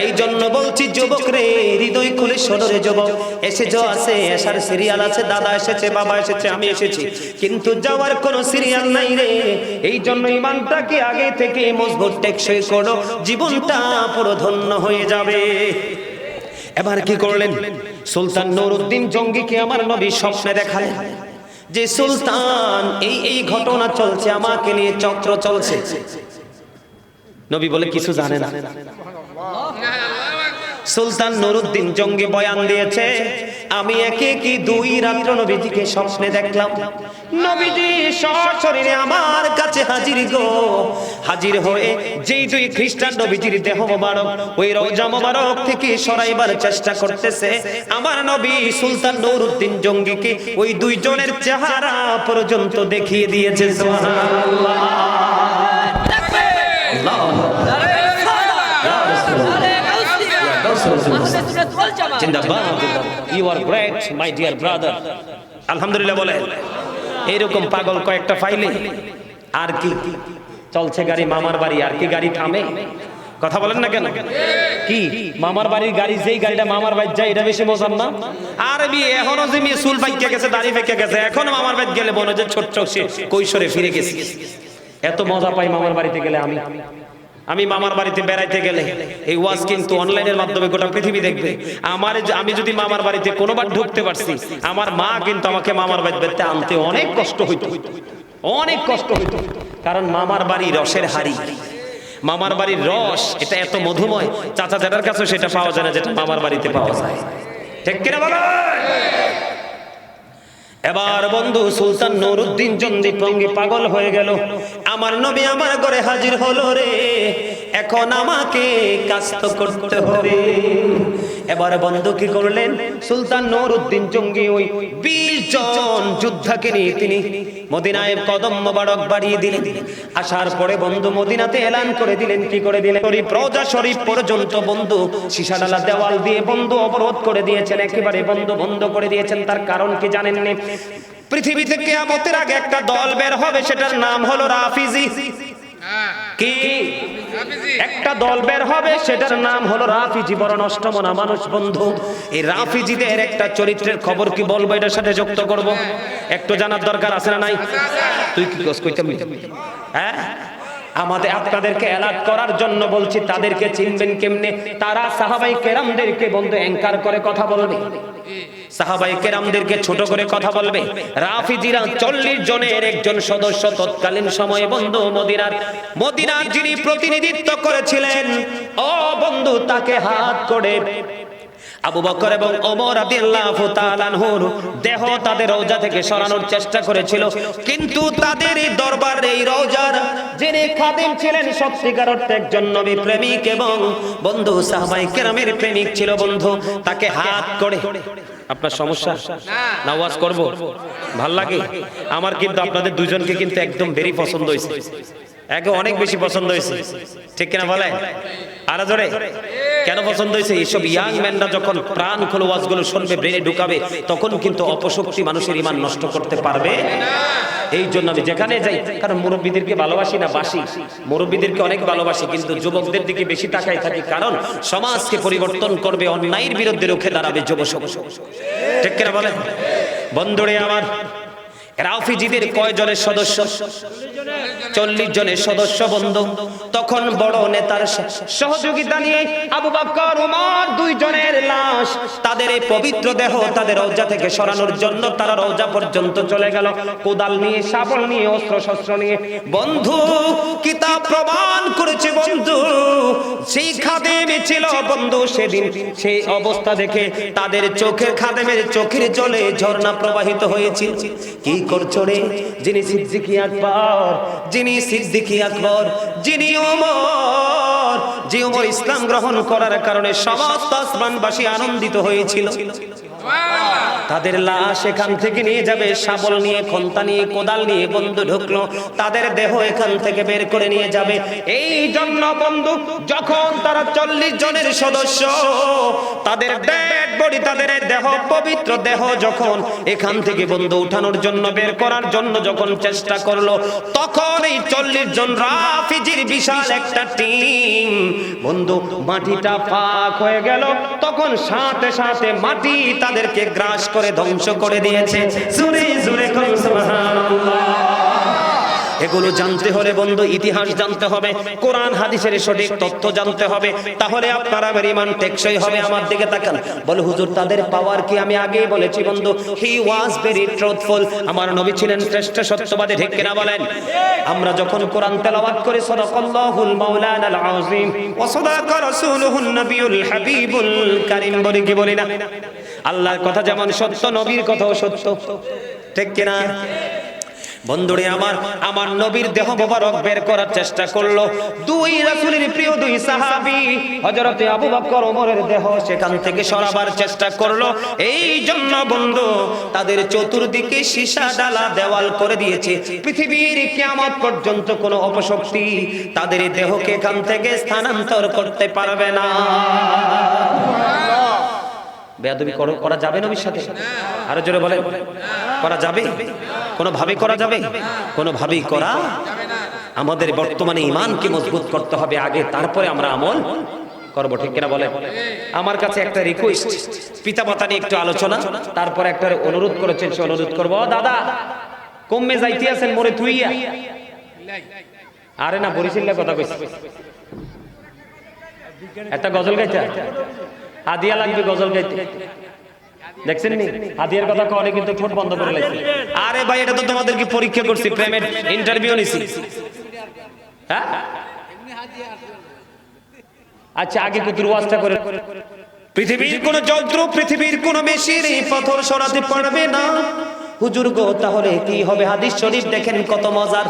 এই জন্য বলছি যুবক রে, হৃদয় খুলে শোনো রে যুবক। এসেছো আছে, এসার সিরিয়াল আছে, দাদা এসেছে, বাবা এসেছে, আমি এসেছি, কিন্তু যাওয়ার কোনো সিরিয়াল নাই রে। এই জন্য ইমানটাকে আগে থেকে মজবুত টেকসই করো, জীবনটা পুরো ধন্য হয়ে যাবে। এবার কি করলেন? সুলতান নুরউদ্দিন জঙ্গিকে আমার নবী স্বপ্নে দেখালেন যে সুলতান এই ঘটনা চলছে, আমাকে নিয়ে চক্র চলছে। নবী বলে কিছু জানে না। সুলতান নুরউদ্দিন জঙ্গি বয়ান দিয়েছে, আমি একে কি 2 রাত্র নবীজিকে স্বপ্নে দেখলাম। নবীজি সশরীরে আমার কাছে হাজির গো। হাজির হয়ে যেই 2 খ্রিস্টান নবীজির দেহ মোবারক ওই রওজা মোবারক থেকে সরাইবার চেষ্টা করতেছে, আমার নবী সুলতান নুরউদ্দিন জঙ্গিকে ওই 2 জনের চেহারা পর্যন্ত দেখিয়ে দিয়েছে। সুবহানাল্লাহ, You are great, my dear brother. আলহামদুলিল্লাহ বলে। এইরকম পাগল কয়েকটা ফাইলে আর কি চলছে গাড়ি মামার বাড়ি, আর কি গাড়ি থামে? কথা বলেন না কেন? কি মামার বাড়ির গাড়ি, যেই গাড়িটা মামার বাড়ি যায় এটা বেশি মজার না? আর এখনো যে মেয়ে চুল পাইকে গেছে, দাড়ি পেকে গেছে, এখনো মামার বাড়ি গেলে মনে হচ্ছে ছোট্ট সে কৈশোরে ফিরে গেছে। এত মজা পাই মামার বাড়িতে গেলে। আমি মামার বাড়িতে বেড়াইতে গেলে এই ওয়াজ কিন্তু অনলাইনের মাধ্যমে গোটা পৃথিবী দেখবে। আমি যদি মামার বাড়িতে কোনোবার ঢুকতে পারছি, আমার মা কিন্তু আমাকে মামার বাড়িতে আনতে অনেক কষ্ট হইতো, অনেক কষ্ট হইতো। কারণ মামার বাড়ি রসের হাড়ি, মামার বাড়ির রস এটা এত মধুময়, চাচা জ্যাঠার কাছে সেটা পাওয়া যায় না যেটা মামার বাড়িতে পাওয়া যায়। ঠিক কিনা বলো? এবার বন্ধু সুলতান নুরউদ্দিন জঙ্গি পাগল হয়ে গেল। আমার নবী আমার ঘরে হাজির হলো রে, এখন আমাকে কাজ তো করতে হবে। এবার বন্ধু কি করলেন? সুলতান নুরউদ্দিন জঙ্গি ওই 20 জন যোদ্ধাকে নিয়ে তিনি মদিনায় কদম মোবারক বাড়িয়ে দিলেন। আসার পরে বন্ধু মদিনাতে এলান করে দিলেন। কি করে দিলেন? রওজা শরীফ পর্যন্ত বন্ধু সীসাডালা দেওয়াল দিয়ে বন্ধু অবরোধ করে দিয়েছেন, একেবারে বন্ধ করে দিয়েছেন। তার কারণ কি জানেন? পৃথিবীতে কিয়ামতের আগে একটা দল বের হবে, সেটার নাম হলো রাফিজি। কি একটা দল বের হবে, সেটার নাম হলো রাফিজি। বড় নষ্টমনা মানুষ বন্ধু। এই রাফিজিদের একটা চরিত্রের খবর কি বলবো, এটার সাথে যুক্ত করব, একটু জানার দরকার আছে না নাই? তুই কি কইতাম? হ্যাঁ, আমাদের আপনাদেরকে অ্যালার্ট করার জন্য বলছি। তাদেরকে চিনবেন কেমনে? তারা সাহাবায়ে কেরামদেরকে বন্ধু অ্যাঙ্কার করে কথা বলবে, সাহাবায়ে কেরামদেরকে ছোট করে কথা বলবে। রাফিজিরা 40 জনের একজন সদস্য তৎকালীন সময়ে বন্ধু মদিনার যিনি প্রতিনিধিত্ব করেছিলেন, ও বন্ধু তাকে হাত করে আবু বকর এবং ওমর রাদিয়াল্লাহু তাআলা আনহুর দেহ তাদের রওজা থেকে সরানোর চেষ্টা করেছিল, কিন্তু তাদের এই দরবারে এই রওজার যিনি খাদিম ছিলেন, সত্যিকার অর্থে একজন নবী প্রেমিক এবং বন্ধু সাহাবায়ে কেরামের প্রেমিক ছিল বন্ধু, তাকে হাত করে। আপনার সমস্যা না? ওয়াজ করব ভাল লাগে আমার, কিন্তু আপনাদের দুজনকে কিন্তু একদম ভেরি পছন্দ হয়েছে, একে অনেক বেশি পছন্দ হয়েছে। ঠিক কিনা বলেন? আরো জোরে কেন পছন্দ হয়েছে? এইসব ইয়াং ম্যানরা যখন প্রাণ খুলে ওয়াজগুলো শুনবে, ব্রেনে ঢুকাবে, তখন কিন্তু অপশক্তি মানুষের ঈমান নষ্ট করতে পারবে। এই জন্য আমি যেখানে যাই, কারণ মুরব্বীদেরকে ভালোবাসি না বাসি, মুরব্বীদেরকে অনেক ভালোবাসি, কিন্তু যুবকদের দিকে বেশি তাকাই থাকি, কারণ সমাজকে পরিবর্তন করবে, অন্যায়ের বিরুদ্ধে রুখে দাঁড়াবে যুব সমাজ। ঠিক কিনা বলেন? বন্ধুরে আমার, রাফিজিদের কয়জনের সদস্য? 40 জনের সদস্য বন্ধু। তখন বড় নেতার সহযোগিতা নিয়ে আবু বকর ওমর 2 জনের লাশ, তাদের এই পবিত্র দেহ তাদের রওজা থেকে সরানোর জন্য তারা রওজা পর্যন্ত চলে গেল, কোদাল নিয়ে, শাবল নিয়ে, অস্ত্র শস্ত্র নিয়ে। বন্ধু কিতাব প্রমাণ করেছে বন্ধু, সেই খাদেম ছিল বন্ধু সেদিন সেই অবস্থা দেখে তাদের চোখের, খাদেমের চোখের জলে ঝর্ণা প্রবাহিত হয়েছিল। কি করছো রে? যিনি সিদ্দিকী আকবর, যিনি ওমর, যে ওমর ইসলাম গ্রহণ করার কারণে সমস্ত আসমানবাসী আনন্দিত হয়েছিল, তাদের লাশ এখান থেকে নিয়ে যাবে, শাবল নিয়ে, খন্তা নিয়ে, কোদাল নিয়ে বন্ধু ঢুকলো, তাদের দেহ এখান থেকে বের করে নিয়ে যাবে। এই জন্য বন্ধু যখন তারা 40 জনের সদস্য তাদের ডেড বডি, তাদের দেহ, পবিত্র দেহ যখন এখান থেকে বন্ধু উঠানোর জন্য, বের করার জন্য যখন চেষ্টা করলো, তখন এই 40 জন রাফিজির বিশাল একটা টিম বন্ধু মাটিটা ফাঁক হয়ে গেল। তখন সাথে সাথে মাটি তাদেরকে গ্রাস করে ধ্বংস করে দিয়েছে। জোরে জোরে কর সুবহানাল্লাহ। এগুলো জানতে হলে বন্ধু ইতিহাস জানতে হবে, কোরআন হাদিসের সঠিক তথ্য জানতে হবে, তাহলে আপনার আমার ঈমান টেকসই হবে। আমার দিকে তাকান, বলে হুজুর তাদের পাওয়ার কি? আমি আগেই বলেছি বন্ধু, হি ওয়াজ ভেরি ট্রুথফুল। আমার নবী ছিলেন শ্রেষ্ঠ সত্যবাদী, ঠিক কিনা বলেন? আমরা যখন কোরআন তেলাওয়াত করি সাদাকাল্লাহুল মাওলানাল আযীম ওয়া সাদাকা রাসূলুহুন নবিয়ুল হাবিবুল কারীম, বলি কি বলি না? আল্লাহর কথা যেমন সত্য, নবীর কথাও সত্য, ঠিক কিনা? বন্ধুরে আমার নবীর দেহ মোবারক বের করার চেষ্টা করলো দুই রাসূলের প্রিয় দুই সাহাবী হযরতে আবু বকর ওমরের দেহ সেখান থেকে সরাবার চেষ্টা করলো। এই জন্য বন্ধু তাদের চতুর্দিকে সীসা ডালা দেওয়াল করে দিয়েছে। পৃথিবীর কিয়ামত পর্যন্ত কোনো অপশক্তি তাদের দেহকে এখান থেকে স্থানান্তর করতে পারবে না। বেয়াদবি করা যাবে নবীর সাথে? আরো জোরে বলে, করা যাবে? কোনো ভাবে করা যাবে? কোনো ভাবেই করা যাবে না। আমাদের বর্তমানে ঈমানকে মজবুত করতে হবে আগে, তারপরে আমরা আমল করব, ঠিক কিনা বলে? আমার কাছে একটা রিকোয়েস্ট, পিতামাতা নিয়ে একটু আলোচনা, তারপর একটা অনুরোধ করেছেন, সে অনুরোধ করবো। দাদা কমে যাইতে আছেন মোরে তুইয়া? আরে না, বরিশালের কথা কইছি। একটা গজল গাইতে হাদিয়া লাগবে, গজল গাইতে। দেখছেন নি হাদিয়ার কথা কলে কিন্তু ঠোঁট বন্ধ করে লাইছে। আরে ভাই এটা তো তোমাদেরকে পরীক্ষা করছি, প্রেমের ইন্টারভিউ নিছি। হ্যাঁ আচ্ছা, আগে কুতুর ওয়াজটা করে। পৃথিবীর কোন যন্ত্র, পৃথিবীর কোন মেশিন এই পাথর সরাতে পারবে না। হুজুর গো তাহলে কি হবে? হাদিস শরীফ দেখেন কত মজার।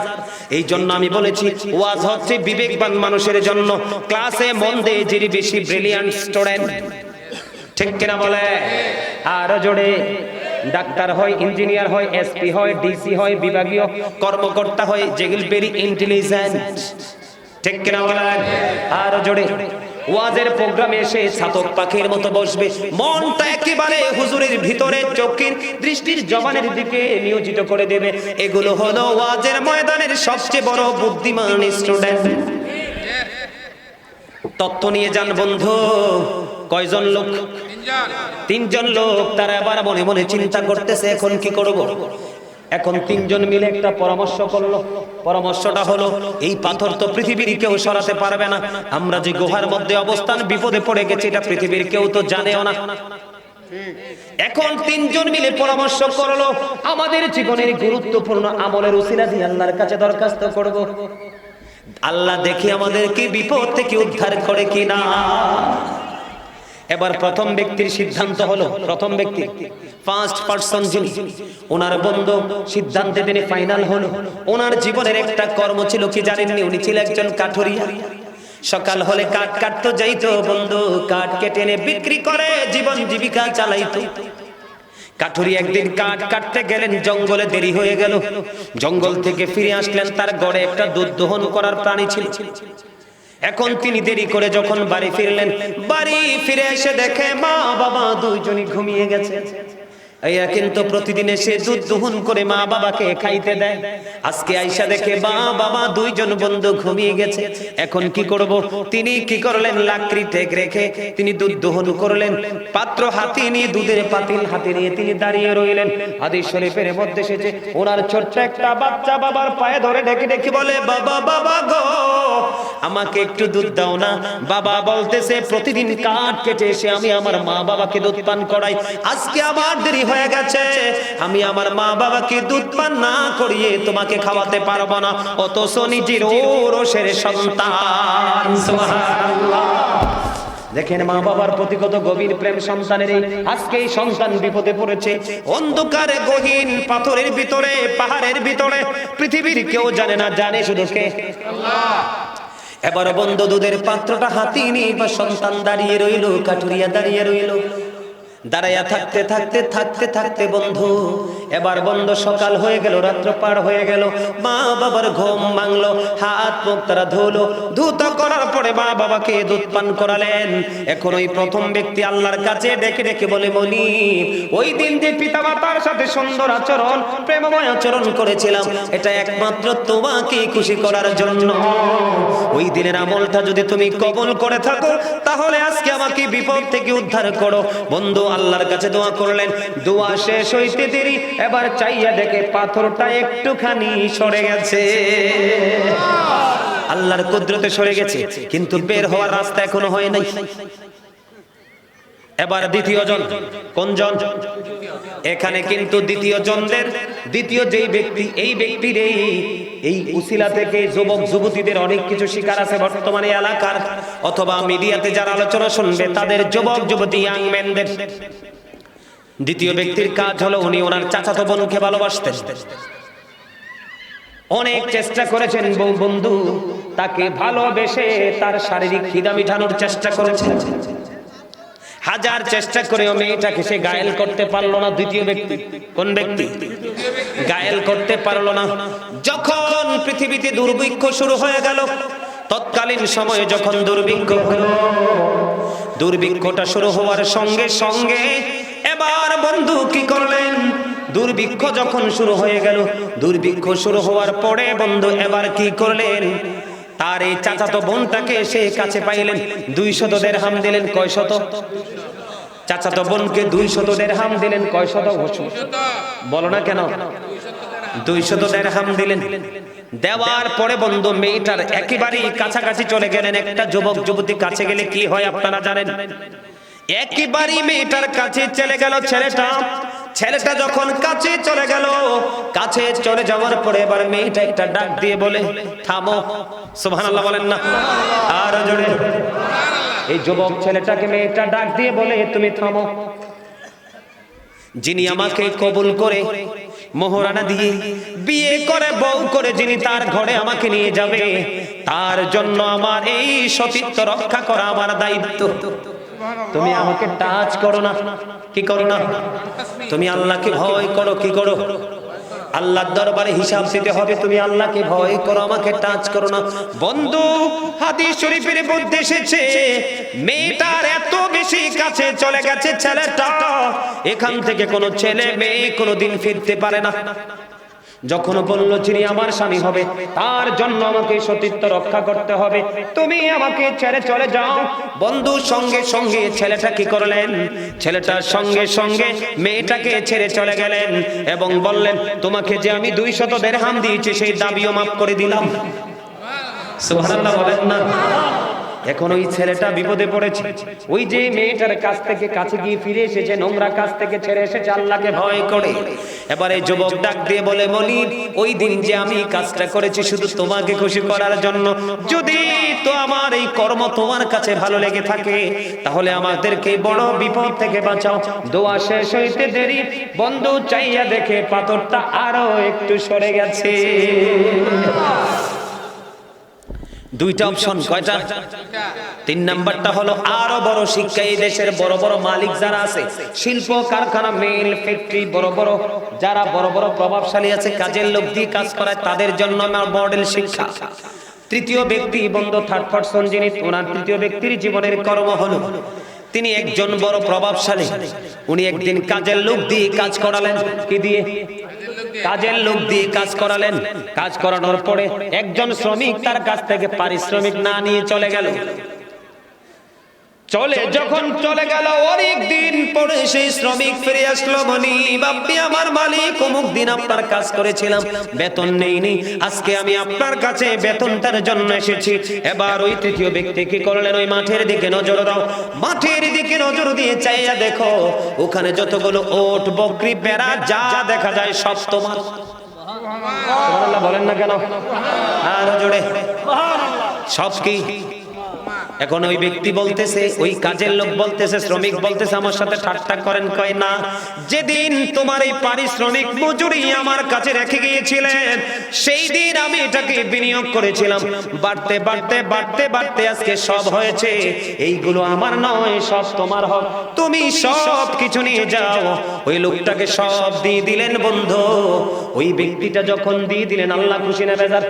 এই জন্য আমি বলেছি ওয়াজ হচ্ছে বিবেকবান মানুষের জন্য, ক্লাসে মন দেয় যিনি বেশি ব্রিলিয়ান্ট স্টুডেন্ট, ঠিক কিনা বলে? আর জোরে ডাক্তার হয়, ইঞ্জিনিয়ার হয়, এসপি হয়, ডিসি হয়, বিভাগীয় কর্মকর্তা হয়, যেগুলো ভেরি ইন্টেলিজেন্ট, ঠিক কিনা বলেন? আর জোরে ওয়াজের প্রোগ্রামে এসে ছাতক পাখির মতো বসবে, মনটা একেবারে হুজুরের ভিতরে চোখের দৃষ্টির জবানের দিকে নিয়োজিত করে দেবে। এগুলো হলো ওয়াজের ময়দানের সবচেয়ে বড় বুদ্ধিমান স্টুডেন্ট। তত্ত্ব নিয়ে যান বন্ধু। কয়জন লোক? তিনজন লোক। তারা আবার মনে মনে চিন্তা করতেছে এখন কি করব। এখন তিনজন মিলে একটা পরামর্শ করলো। পরামর্শটা হলো, এই পাথর তো পৃথিবীর কেউ সরাতে পারবে না, আমরা যে গুহার মধ্যে অবস্থান বিপদে পড়ে গেছি এটা পৃথিবীর কেউ তো জানেও না। এখন তিনজন মিলে পরামর্শ করলো, আমাদের জীবনের গুরুত্বপূর্ণ আমলের উসিলা দিয়ে আল্লাহর কাছে দরখাস্ত করব, আল্লাহ দেখি আমাদেরকে বিপদ থেকে উদ্ধার করে কিনা। এবার প্রথম ব্যক্তির সিদ্ধান্ত হলো, প্রথম ব্যক্তি ফার্স্ট পারসন যিনি, ওনার বন্ধু সিদ্ধান্তে তিনি ফাইনাল হলো। ওনার জীবনের একটা কর্ম ছিল কি জানেননি? উনি ছিল একজন কাঠুরিয়া। সকাল হলে কাঠ কাটতে যাইতো বন্ধু, কাঠ কেটে এনে বিক্রি করে জীবন জীবিকা চালাইতো। কাঠুরি একদিন কাঠ কাটতে গেলেন, জঙ্গলে দেরি হয়ে গেল। জঙ্গল থেকে ফিরে আসলেন, তার গড়ে একটা দুধ দহন করার প্রাণী ছিল। এখন তিনি দেরি করে যখন বাড়ি ফিরলেন, বাড়ি ফিরে এসে দেখে মা বাবা দুইজনই ঘুমিয়ে গেছে। এরা কিন্তু প্রতিদিন এসে দুধ দহন করে মা বাবাকে খাইতে দেয়। আজকে আইসা দেখে মা বাবা দুইজন বন্ধু ঘুমিয়ে গেছে। এখন কি করব? তিনি কি করলেন? লাকড়ি টেক রেখে তিনি দুধ দহন করলেন। পাত্র হাতে নিয়ে, দুধের পাতিল হাতে নিয়ে তিনি দাঁড়িয়ে রইলেন। হাদিস শরীফের মধ্যে এসেছে, ওনার ছোট্ট একটা বাচ্চা বাবার পায়ে ধরে ডেকে ডেকে বলে, বাবা বাবা গো আমাকে একটু দুধ দাও না। বাবা বলতেছে, প্রতিদিন কাঠ কেটে এসে আমি আমার মা বাবাকে দুধ পান করাই, আজকে আমার দেরি হয়ে গেছে, আমি আমার মা বাবাকে দুধ পান না করিয়ে তোমাকে খাওয়াতে পারবো না, অথচ নিজের ওরসের সন্তান। সুবহানাল্লাহ। দেখেন মা বাবার প্রতি কত গভীর প্রেম সন্তানের। আজকে এই সন্তান বিপদে পড়েছে, অন্ধকারে গহীন পাথরের ভিতরে, পাহাড়ের ভিতরে, পৃথিবীর কেউ জানে না, জানে শুধু কে? আল্লাহ। এবার বন্ধু দুধের পাত্রটা হাতে নিয়ে বা সন্তান দাঁড়িয়ে রইল, কাঠুরিয়া দাঁড়িয়ে রইল। দাঁড়াইয়া থাকতে থাকতে থাকতে থাকতে বন্ধু এবার বন্ধু সকাল হয়ে গেল, রাত্র পার হয়ে গেল। মা বাবার ঘুম ভাঙলো, হাত মুখ তারা ধুলো, ধুত করার পরে মা বাবাকে দুধ পান করালেন। এখন ওই প্রথম ব্যক্তি আল্লাহর কাছে ডেকে ডেকে বলে, মনি ওই দিন যে পিতা মাতার সাথে সুন্দর আচরণ, প্রেমময় আচরণ করেছিলাম, এটা একমাত্র তোমাকে খুশি করার জন্য। ওই দিনের আমলটা যদি তুমি কবুল করে থাকো, তাহলে আজকে আমাকে বিপদ থেকে উদ্ধার করো। বন্ধু আল্লাহর কাছে দোয়া করলেন, দোয়া শেষ হইতে দেরি, এবার চাইয়া দেখে পাথরটা একটুখানি সরে গেছে। আল্লাহর কুদরতে সরে গেছে, কিন্তু বের হওয়ার রাস্তা এখনো হয় নাই। এবার দ্বিতীয় জন, কোন জন? এখানে কিন্তু দ্বিতীয় জনদের, দ্বিতীয় যেই ব্যক্তি, এই ব্যক্তির এই উসিলা থেকে যুবক যুবতীদের অনেক কিছু শিকার আছে বর্তমানে এলাকার অথবা মিডিয়াতে যারা আলোচনা শুনবে তাদের, যুবক যুবতী ইয়াং ম্যানদের। দ্বিতীয় ব্যক্তির কাজ হলো উনি ওনার চাচাতো বোনকে ভালোবাসতেন। অনেক চেষ্টা করেছেন বন্ধু, তাকে ভালোবেসে তার শারীরিক খিদা মিটানোর চেষ্টা করেছেন। হাজার চেষ্টা করেও মেয়েটাকে সে গায়েল করতে পারলো না। দ্বিতীয় ব্যক্তি, কোন ব্যক্তি? গায়েল করতে পারলো না। যখন পৃথিবীতে দুর্ভিক্ষ শুরু হয়ে গেল, তৎকালীন সময়ে যখন দুর্ভিক্ষটা শুরু হওয়ার সঙ্গে সঙ্গে এবার বন্ধু কি করলেন? দুর্ভিক্ষ যখন শুরু হয়ে গেল, দুর্ভিক্ষ শুরু হওয়ার পরে বন্ধু এবার কি করলেন? তার এই চাচাতো বোনটাকে সে কাছে পাইলেন, 200 দিরহাম দিলেন। কয় শত? চাচাতো বোনকে 200 দিরহাম দিলেন। কয় শত? বলো না কেন? 200 দিরহাম দিলেন। দেওয়ার পরে বন্ধু মেয়েটার একেবারেই কাছাকাছি চলে গেলেন। একটা যুবক যুবতী কাছে গেলে কি হয় আপনারা জানেন? একেবারেই মেয়েটার কাছে চলে গেল ছেলেটা যখন কাছে চলে গেল, কাছে চলে যাওয়ার পরে এবার মেয়েটা একটা ডাক দিয়ে বলে, থামো। সুবহানাল্লাহ বলেন না? আর জোরে। এই যুবক ছেলেটাকে মেয়েটা ডাক দিয়ে বলে, তুমি থামো। যিনি আমাকে কবুল করে মোহরানা দিয়ে বিয়ে করে বউ করে যিনি তার ঘরে আমাকে নিয়ে যাবে, তার জন্য আমার এই সতীত্ব রক্ষা করা আমার দায়িত্ব। তুমি আমাকে টাচ করো না। কি করো না? তুমি আল্লাহকে ভয় করো। কি করো? আল্লাহর দরবারে হিসাব দিতে হবে। তুমি আল্লাহকে ভয় করো, আমাকে টাচ করো না। বন্ধু, হাদিস শরীফের মধ্যে এসেছে মেয়েটার এত বেশি কাছে চলে গেছে ছেলেটা, এখান থেকে কোনো ছেলে মেয়ে কোনোদিন ফিরতে পারে না। যখন বলল যিনি আমার স্বামী হবে তার জন্য আমাকে সতীত্ব রক্ষা করতে হবে, তুমি আমাকে ছেড়ে চলে যাও। বন্ধু সঙ্গে সঙ্গে ছেলেটা কি করলেন? ছেলেটার সঙ্গে সঙ্গে মেয়েটাকে ছেড়ে চলে গেলেন এবং বললেন, তোমাকে যে আমি 200 দিরহাম দিয়েছি সেই দাবিও মাফ করে দিলাম। সুবহানাল্লাহ বলেন না? এখন ওই ছেলেটা বিপদে পড়েছে। ওই যে মেয়েটার কাছ থেকে কাছে গিয়ে ফিরে এসেছে, নোংরা কাছ থেকে ছেড়ে এসেছে আল্লাহকে ভয় করে। এবারে যুবক ডাক দিয়ে বলে, মনিব, ওই দিন যে আমি কাজটা করেছি শুধু তোমাকে খুশি করার জন্য, যদি তো আমার এই কর্ম তোমার কাছে ভালো লেগে থাকে তাহলে আমাদেরকে বড় বিপদ থেকে বাঁচাও। দোয়া শেষ হইতে দেরি, বন্ধু চাইয়া দেখে পাথরটা আরো একটু সরে গেছে। দুইটা অপশন। কয়টা? 3 নাম্বারটা হলো আরো বড় শিক্ষা। এই দেশের বড় বড় মালিক যারা আছে, শিল্প কারখানা, মিল, ফ্যাক্টরি, বড় বড় যারা বড় বড় প্রভাবশালী আছে, কাজের লোক দিয়ে কাজ করায়, তাদের জন্য আমার মডেল শিক্ষা। তৃতীয় ব্যক্তি বন্ধু, থার্ড পারসন যিনি, ওনার তৃতীয় ব্যক্তির জীবনের কর্ম হলো তিনি একজন বড় প্রভাবশালী। উনি একদিন কাজের লোক দিয়ে কাজ করালেন। কি দিয়ে? কাজের লোক দিয়ে কাজ করালেন। কাজ করানোর পরে একজন শ্রমিক তার কাছ থেকে পারিশ্রমিক না নিয়ে চলে গেল। যখন চলে গেল, অনেক দিন পরে সেই শ্রমিক ফিরে আসলো। বলি, বাপ্পি, আমার মালিক অমুক দিন আপনার কাজ করেছিলাম, বেতন নেইনি, আজকে আমি আপনার কাছে বেতনটার জন্য এসেছি। এবার ওই তৃতীয় ব্যক্তি কি করলেন? ওই মাঠের দিকে নজর দাও। মাঠের দিকে নজর দিয়ে চাইয়া দেখো, ওখানে যতগুলো ওট, বকরি, বেড়া যা দেখা যায় সব তোমার। সুবহানাল্লাহ বলেন না কেন? আর জোরে সব কি? এখন ওই ব্যক্তি বলতেছে, ওই কাজের লোক বলতেছে, শ্রমিক বলতেছে, আমার সাথে ঠাট্টা করেন। কয় না, যেদিন তোমার এই পারিশ্রমিক মজুরি আমার কাছে রেখে গিয়েছিলেন সেই দিন আমি এটাকে বিনিয়োগ করেছিলাম, বাড়তে বাড়তে বাড়তে বাড়তে আজকে সব হয়েছে। এইগুলো আমার নয়, সব তোমার হক, তুমি সব কিছু নিয়ে যাও। ওই লোকটাকে সব দিয়ে দিলেন বন্ধু। ওই ব্যক্তিটা যখন দিয়ে দিলেন, আল্লাহ খুশি না বেজার?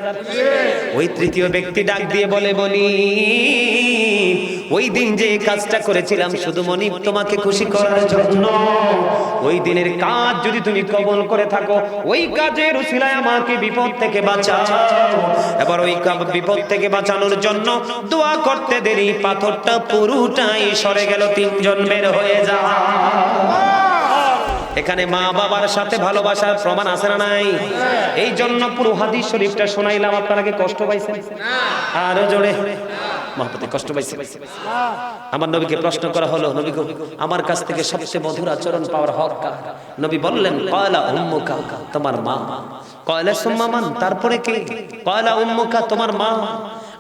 ওই তৃতীয় ব্যক্তি ডাক দিয়ে বলে, বলি ওই দিন যে কাজটা করেছিলাম শুধু মনিব তোমাকে খুশি করার জন্য, ওই দিনের কাজ যদি তুমি কবুল করে থাকো, ওই কাজের উসিলায় আমাকে বিপদ থেকে বাঁচাও। এবার ওই বিপদ থেকে বাঁচানোর জন্য দোয়া করতে দেরি পাথরটা পুরোটাই সরে গেল, তিনজন বের হয়ে যায়। এখানে মা বাবার সাথে ভালোবাসার প্রমাণ আছে না নাই? এই জন্য পুরো হাদিস শরীফটা শোনাইলাম, আপনারা কি কষ্ট পাইছেন? আরো জোরে মহব্বতে কষ্ট পাইছেন? আমার নবীকে প্রশ্ন করা হলো, নবী গো আমার কাছ থেকে সবচেয়ে মধুর আচরণ পাওয়ার হক কার? নবী বললেন ক্বালা উম্মুকা, তোমার মা। ক্বালা সুম্মা মান, তারপরে কে? ক্বালা উম্মুকা, তোমার মা।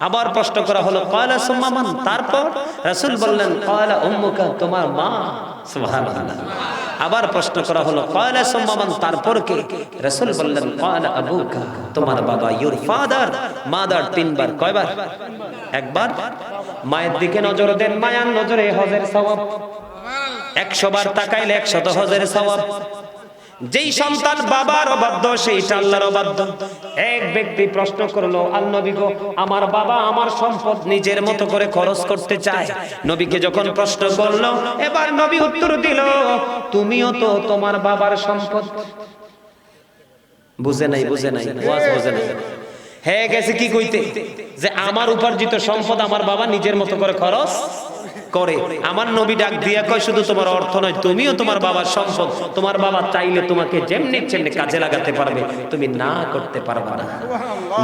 আবার প্রশ্ন করা হলো ক্বালা সুম্মা মান, তারপর? রাসূল বললেন ক্বালা উম্মুকা, তোমার মা। সুবহানাল্লাহ। আবার প্রশ্ন করা হলো ক্বালা সুম্মা মান, তারপর কে? রাসূল বললেন ক্বালা আবুকা, তোমার বাবা। ইউর ফাদার, মাদার, তিনবার। কয়বার? একবার। মায়ের দিকে নজর দেন, মায়ার নজরে হজের সওয়াব। 100 বার তাকাইলে 100 হজের সওয়াব। যেই সন্তান বাবার অবাধ্য সেইটা আল্লাহর অবাধ্য। এক ব্যক্তি প্রশ্ন করলো, আল নবী গো আমার বাবা আমার সম্পদ নিজের মতো করে খরচ করতে চায়। নবীকে যখন প্রশ্ন করলো, এবার নবী উত্তর দিল, তুমিও তো তোমার বাবার সম্পদ। বুঝে নাই, বুঝে নাই, ওয়াজ বুঝে নাই। হ্যাঁ গেছে কি কইতে, যে আমার উপার্জিত সম্পদ আমার বাবা নিজের মতো করে খরচ করে। আমার নবী ডাক দিয়া কয়, শুধু তোমার অর্থ নয়, তুমিও তোমার বাবার সম্পদ। তোমার বাবা চাইলে তোমাকে যেমনি যেমনি কাজে লাগাতে পারবে, তুমি না করতে পারবে না।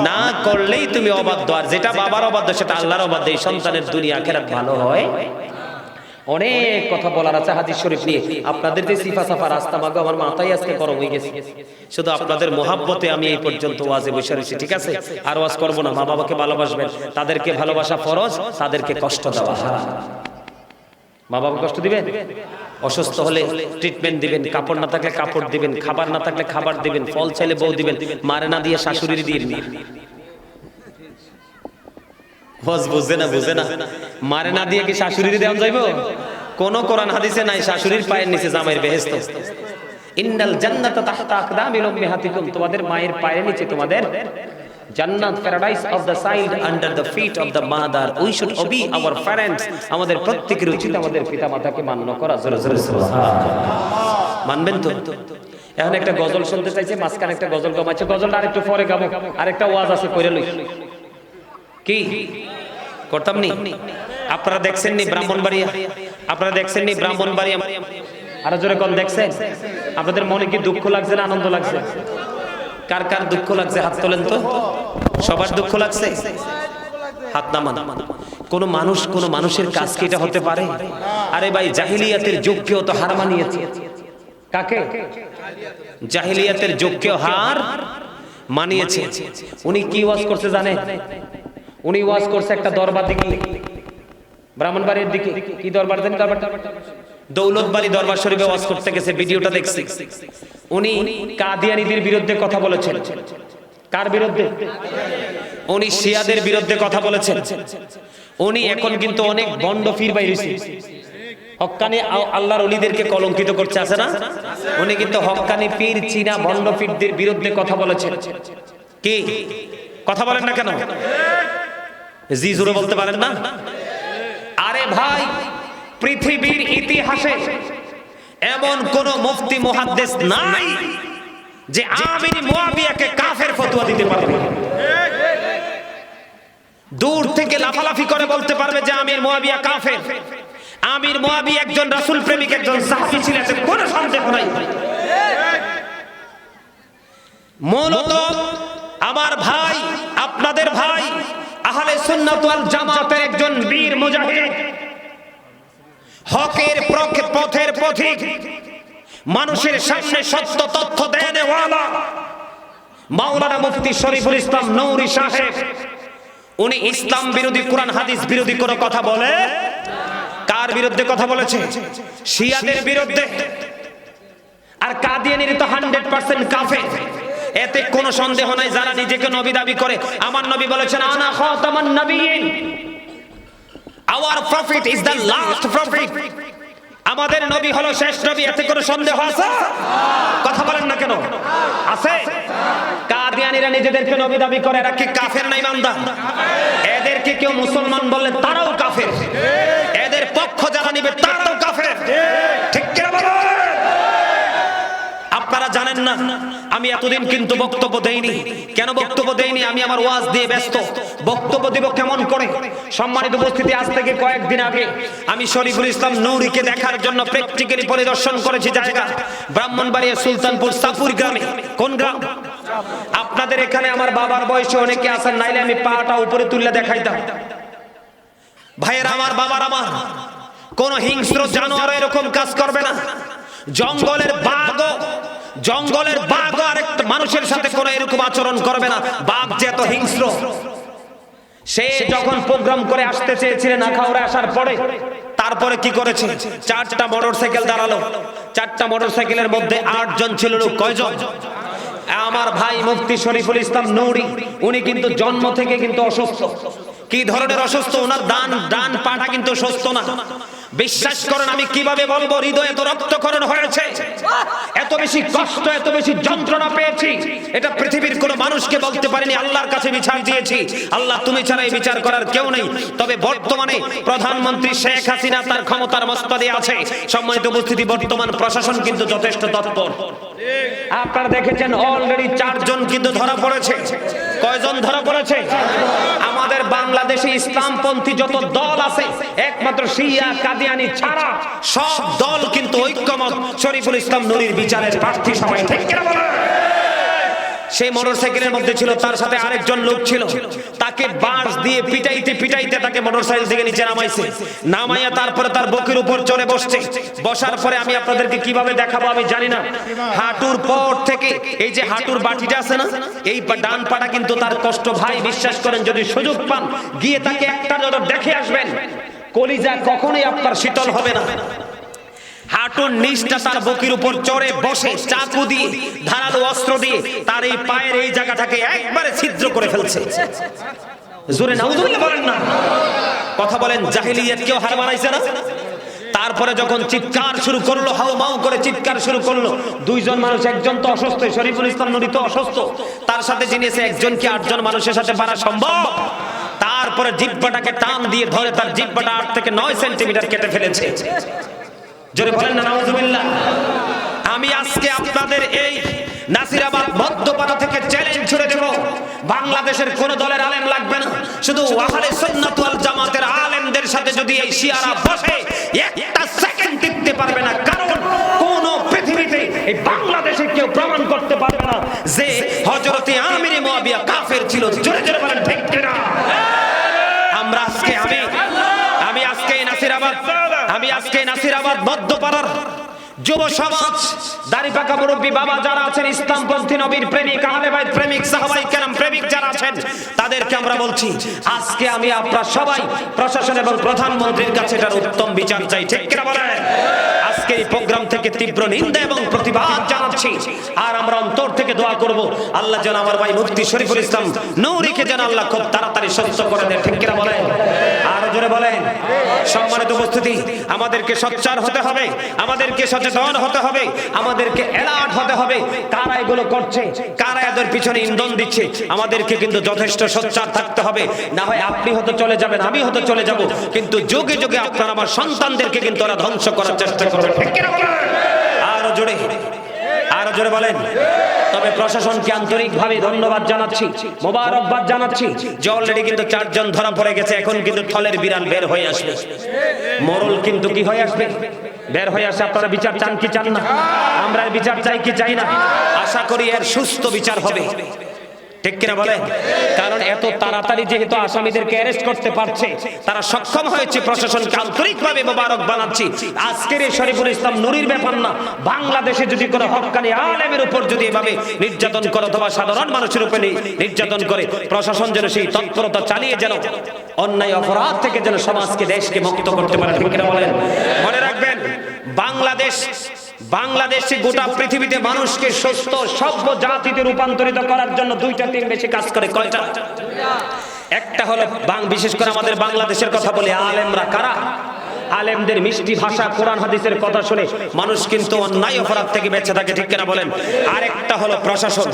না করলেই তুমি অবাধ্য। আর যেটা বাবার অবাধ্য সেটা আল্লাহর অবাধ্য। এই সন্তানের দুনিয়া আখিরাত ভালো হয়। অনেক কথা বলার আছে হাদিস শরীফ নিয়ে। আপনাদের যে সিফা সাফা রাস্তা মাগো আমার মাথায় আজকে গরম হয়ে গেছে। শুধু আপনাদের মোহাব্বতে আমি এই পর্যন্ত ওয়াজে বসে রয়েছি, ঠিক আছে? আর ওয়াজ করবো না। মা বাবাকে ভালোবাসবেন, তাদেরকে ভালোবাসা ফরজ, তাদেরকে কষ্ট দেওয়া হারাম। মা বাবা কষ্ট দিবেন, অসুস্থ হলে ট্রিটমেন্ট দিবেন, কাপড় না থাকলে কাপড় দিবেন, খাবার না থাকলে খাবার দিবেন, ফল চাইলে বউ দিবেন, মারে না দিয়ে শাশুড়ির দিয়ে দিন। বুঝে না, বুঝে না। মারে না দিয়ে কি শাশুড়ির দেওয়া যাইব? কোন কোরআন হাদিসে নাই শাশুড়ির পায়ের নিচে জামাইয়ের বেহেশত। ইন্নাল জান্নাতা তাহতা আকদামিল উম্মাহাতিকুম, তোমাদের মায়ের পায়ের নিচে তোমাদের জান্নাত, paradise of the child under the feet of the mother. We should obey our parents. আমাদের প্রত্যেকের উচিত আমাদের পিতামাতাকে মান্য করা। জোরে জোরে সুবহানাল্লাহ। মানবেন তো? এখন একটা গজল শুনতে চাইছে, মাঝখানে একটা গজল গামাচ্ছে, গজলটা আরেকটু পরে গাবো, আরেকটা ওয়াজ আছে কইরা লই। কি করতাম নি? আপনারা দেখছেন নি ব্রাহ্মণবাড়িয়া? আপনারা দেখছেন নি ব্রাহ্মণবাড়িয়া? আরো জোরে কোন দেখছেন? আপনাদের মনে কি দুঃখ লাগছে না আনন্দ লাগছে? কার কার দুঃখ লাগছে হাত তোলেন তো। সবার দুঃখ লাগছে, হাত নামান। কোন মানুষের কাজ কি এটা হতে পারে? আরে ভাই জাহিলিয়াতের যুগকেও তো হার মানিয়েছে। কাকে? জাহিলিয়াতের যুগকেও হার মানিয়েছে। উনি কি ওয়াজ করছে জানেন? উনি ওয়াজ করছে একটা দরবার দিকে, ব্রাহ্মণবাড়ির দিকে। কি দরবার জানেন? দরবারটা দৌলতবাড়ি দরবার শরীফে ওয়াজ করতে গেছে, ভিডিওটা দেখছি। উনি কাদিয়ানীদের বিরুদ্ধে কথা বলেছেন। কার বিরুদ্ধে? উনি শিয়াদের বিরুদ্ধে কথা বলেছেন। উনি এখন কিন্তু অনেক বন্ড ফির বাইরেছে, হক্কানি আল্লাহর ওলিদেরকে কলঙ্কিত করছে, আছে না? উনি কিন্তু হক্কানি পীর চীনা বন্ড ফিরদের বিরুদ্ধে কথা বলেছেন। কি কথা বলেন না কেন? জি জোরে বলতে পারেন না? আরে ভাই, পৃথিবীর ইতিহাসে এমন কোন মুফতি মুহাদ্দিস নাই যে আমির মুয়াবিয়াকে কাফের ফতোয়া দিতে পারবে। দূর থেকে লাফালাফি করে বলতে পারবে যে আমির মুয়াবিয়া কাফের। আমির মুয়াবিয়া একজন রাসূল প্রেমিক, একজন সাহাবী ছিলেন, কোনো সন্দেহ নাই। মূলত আমার ভাই, আপনাদের ভাই, আহলে সুন্নাত ওয়াল জামাতের একজন বীর মুজাহিদ, হকের পথের পথিক, মানুষের সামনে সত্য তথ্য দেনেওয়ালা মাওলানা মুফতি শরীফুল ইসলাম নূরী সাহেব। উনি ইসলাম বিরোধী, কোরআন হাদিস বিরোধী কোনো কথা বলে? কার বিরুদ্ধে কথা বলেছে? শিয়াদের বিরুদ্ধে। আর কাদিয়ানীরা তো 100% কাফের, এতে কোনো সন্দেহ নাই। যারা নিজেকে নবী দাবি করে, আমার নবী বলেছেন আনা খাতামান নবিয়্যিন, our prophet is the last prophet, আমাদের নবী হলো শেষ নবী, এতে কোনো সন্দেহ আছে? কথা বলেন না কেন? আছে। কাদিয়ানীরা নিজেদেরকে নবী দাবি করে, এরা কি কাফের না ইমানদার? এদের এদেরকে কেউ মুসলমান বললে তারাও কাফের, এদের পক্ষ যারা নিবে তারাও কাফের, ঠিক কি না? আপনারা জানেন না আমি এতদিন কিন্তু বক্তব্য দেইনি। কেন বক্তব্য দেইনি? আমি আমার ওয়াজ দিয়ে ব্যস্ত। বক্তব্য দেব কেমন করে? সম্মানিত উপস্থিতি, আজ থেকে কয়েকদিন আগে আমি শরীফুল ইসলাম নূরীকে দেখার জন্য প্র্যাকটিক্যালি পরিদর্শন করেছি জায়গা ব্রাহ্মণবাড়িয়া সুলতানপুর সাপুর গ্রামে। কোন গ্রাম? আপনাদের এখানে আমার বাবার বয়সে অনেকে আছেন, নাইলে আমি পাটা উপরে তুললে দেখাইতাম। ভাইয়ের আমার, বাবার আমার, কোন হিংস্র জানোয়ার এরকম কাজ করবে না। জঙ্গলের বাঘ আরেকটা মানুষের সাথে কোনো এরকম আচরণ করবে না। বাঘ যে এত হিংস্র, সে যখন প্রোগ্রাম করে আসতে চেয়েছিলেন আখাউড়ে আসার পরে, তারপরে কি করেছে? 4টা মোটরসাইকেল দাঁড়ালো। 4টা মোটরসাইকেলের মধ্যে 8 জন ছিল লোক। কয়জন? আমার ভাই মুফতি শরীফুল ইসলাম নূরী, উনি কিন্তু জন্ম থেকে কিন্তু অসুস্থ। কি ধরনের অসুস্থ? ওনার ডান পাটা কিন্তু সুস্থ না। বিশ্বাস করেন, আমি কিভাবে বলবো, হৃদয়ে তো রক্তক্ষরণ হয়েছে, এত বেশি কষ্ট, এত বেশি যন্ত্রণা পেয়েছি, এটা পৃথিবীর কোনো মানুষকে বলতে পারিনি। আল্লাহর কাছে বিচার দিয়েছি, আল্লাহ তুমি ছাড়া এই বিচার করার কেউ নেই। তবে বর্তমানে প্রধানমন্ত্রী শেখ হাসিনা তার ক্ষমতার মস্তদে আছে। সম্মানিত উপস্থিতি, বর্তমান প্রশাসন কিন্তু যথেষ্ট তৎপর। আপনারা দেখেছেন অলরেডি 4 জন কিন্তু ধরা পড়েছে। কয়জন ধরা পড়েছে? আমাদের বাংলাদেশে ইসলামপন্থী যত দল আছে, একমাত্র শিয়া কাদিয়ানি ছাড়া সব দল কিন্তু ঐক্যমত শরীফুল ইসলাম নূরীর বিচারের প্রার্থী সবাই। ঠিক কি না বলেন? সেই মোটরসাইকেলের মধ্যে ছিল, তার সাথে আরেকজন লোক ছিল। তাকে বাঁশ দিয়ে পিটাইতে তাকে মোটরসাইকেল থেকে নিচে নামাইয়া তারপরে তার বুকের উপর চড়ে বসছে। বসার পরে আমি আপনাদেরকে কিভাবে দেখাবো আমি জানি না, হাঁটুর পর থেকে এই যে হাঁটুর বাটিটা আছে না, এই ডান পাটা কিন্তু তার কষ্ট। ভাই বিশ্বাস করেন, যদি সুযোগ পান গিয়ে তাকে একটা নজর দেখে আসবেন, কলিজা কখনোই আপনার শীতল হবে না। হাঁটুর নিচটা তার বুকের উপর চড়ে বসে চাকু দিয়ে, ধারালো অস্ত্র দিয়ে তার এই পায়ের এই জায়গাটাকে একবারে ছিদ্র করে ফেলছে। জোরে নাউজুবিল্লাহ বলেন না। কথা বলেন, জাহেলিয়াত কেউ হার মানাইছে না? তারপরে যখন চিৎকার শুরু করলো, হাউ মাউ করে চিৎকার শুরু করলো, 2 জন মানুষ, একজন তো অসুস্থ, শরীফুল ইসলাম নূরী তো অসুস্থ, তার সাথে যিনি আছে একজন, কি 8 জন মানুষের সাথে পারা সম্ভব? তারপরে জিহ্বাটাকে টান দিয়ে ধরে তার জিহ্বাটা 8 থেকে 9 সেন্টিমিটার কেটে ফেলেছে। জোরে বলেন না নাউজুবিল্লাহ। আমি আজকে আপনাদের এই নাসিরাবাদ মধ্যপাড়া থেকে চ্যালেঞ্জ ছুড়ে দেব, বাংলাদেশের কোন দলের আলেম লাগবে না, শুধু আহলে সুন্নাত ওয়াল জামাতের আলেমদের সাথে যদি এই শিয়ারা বসে, একটা সেকেন্ড টিকতে পারবে না। কারণ কোন পৃথিবীতে এই বাংলাদেশে কেউ প্রমাণ করতে পারবে না যে হযরতে আমির মুয়াবিয়া কাফের ছিল। জোরে জোরে বলেন ঠিক কি না? আমরা আজকে আমি আজকে নাসিরাবাদ মধ্যপাড়ার যুব সমাজ, দাড়ি পাকা মুরব্বী বাবা যারা আছেন, ইসলামপন্থী, নবীর প্রেমিক, আহলে বাইত প্রেমিক, সাহাবায়ে কেরাম প্রেমিক যারা আছেন, তাদেরকে আমরা বলছি, আজকে আমি আপনারা সবাই প্রশাসন এবং প্রধানমন্ত্রীর কাছে এটার উত্তম বিচার চাই। ঠিক কি না বলেন? আজকে এই প্রোগ্রাম থেকে তীব্র নিন্দা এবং প্রতিবাদ জানাচ্ছি। আর আমরা অন্তর থেকে দোয়া করব, আল্লাহ যেন আমার ভাই মুফতি শরীফুল ইসলাম নূরীকে যেন আল্লাহ খুব তাড়াতাড়ি সুস্থ করে দেন। ঠিক কি না বলেন? আরো জোরে বলেন। সম্মানিত উপস্থিতি, আমাদেরকে সোচ্চার হতে হবে, আমাদেরকে সচেতন হতে হবে, আমাদেরকে অ্যালার্ট হতে হবে। কারা এগুলো করছে, কারা এদের পিছনে ইন্ধন দিচ্ছে, আমাদেরকে কিন্তু যথেষ্ট সোচ্চার থাকতে হবে। না হয় আপনি হয়তো চলে যাবেন, আমি হয়তো চলে যাব, কিন্তু যুগে যুগে আপনার আমার সন্তানদেরকে কিন্তু ওরা ধ্বংস করার চেষ্টা করবে। ঠিক কি না বলেন? আরো জোরে বলেন। তবে প্রশাসনকে আন্তরিকভাবে ধন্যবাদ জানাচ্ছি, মোবারকবাদ জানাচ্ছি যে অলরেডি কিন্তু 4 জন ধরা পড়ে গেছে। এখন কিন্তু থলের বিড়াল বের হয়ে আসবে, মোরল কিন্তু কি হয়ে আসবে, বের হয়ে আসে। আপনারা বিচার চান কি চান না? আমরা বিচার চাই কি চাই না? আশা করি এর সুস্থ বিচার হবে। ঠিক কিনা বলেন? কারণ এত তাড়াতাড়ি যেহেতু আসামিদেরকে অ্যারেস্ট করতে পারছে, তারা সক্ষম হয়েছে, প্রশাসনকে আন্তরিকভাবে মোবারক বানাচ্ছি। আজকের এই শরীফুল ইসলাম নূরীর ব্যাপার না, বাংলাদেশে যদি কোনো হক্কানি আলেমের উপর যদি এভাবে নির্যাতন করে অথবা সাধারণ মানুষের উপর নির্যাতন করে, প্রশাসন যেন সেই তৎপরতা চালিয়ে যেন অন্যায় অপরাধ থেকে যেন সমাজকে, দেশকে মুক্ত করতে পারে। ঠিক কিনা বলেন? মনে রাখবেন, বাংলাদেশে গোটা পৃথিবীতে মানুষকে সুস্থ সভ্য জাতিতে রূপান্তরিত করার জন্য 2টা টিম বেশি কাজ করে। কয়টা? একটা হলো বিশেষ করে আমাদের বাংলাদেশের কথা বলে আলেমরা। কারা? আলেমদের মিষ্টি ভাষা, কোরআন হাদিসের কথা শুনে মানুষ কিন্তু অন্যায় অপরাধ থেকে বেঁচে থাকে। ঠিক কিনা বলেন? আরেকটা হলো প্রশাসন,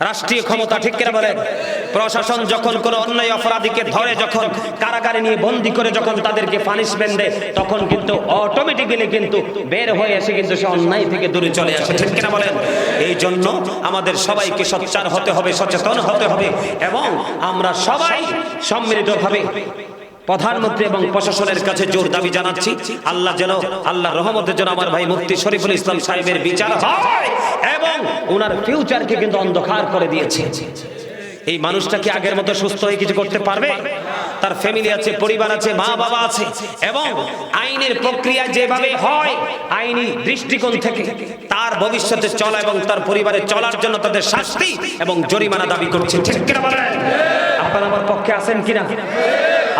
রাষ্ট্রীয় ক্ষমতা। ঠিক কিনা বলেন? প্রশাসন যখন কোনো অন্যায় অপরাধীকে ধরে, যখন কারাগারে নিয়ে বন্দী করে যখন তাদেরকে পানিশমেন্ট দেয়, তখন কিন্তু অটোমেটিক্যালি কিন্তু বের হয়ে এসে কিন্তু সে অন্যায় থেকে দূরে চলে আসে, ঠিক কিনা বলেন? এই জন্য আমাদের সবাইকে সোচ্চার হতে হবে, সচেতন হতে হবে, এবং আমরা সবাই সম্মিলিতভাবে প্রধানমন্ত্রী এবং প্রশাসনের কাছে জোর দাবি জানাচ্ছি, আল্লাহর রহমতের জন্য আমার ভাই মুফতি শরীফুল ইসলাম সাহেবের বিচার হয়, এবং ওনার ফিউচারকে কিন্তু অন্ধকার করে দিয়েছে। এই মানুষটা কি আগের মতো সুস্থ হয়ে কিছু করতে পারবে? তার ফ্যামিলি আছে, পরিবার আছে, মা বাবা আছে, এবং আইনের প্রক্রিয়া যেভাবে হয় আইনি দৃষ্টিকোণ থেকে তার ভবিষ্যতে চলা এবং তার পরিবারের চলার জন্য তাদের শাস্তি এবং জরিমানা দাবি করছে, ঠিক কিনা বলেন? আপনারা আমার পক্ষে আছেন কিনা?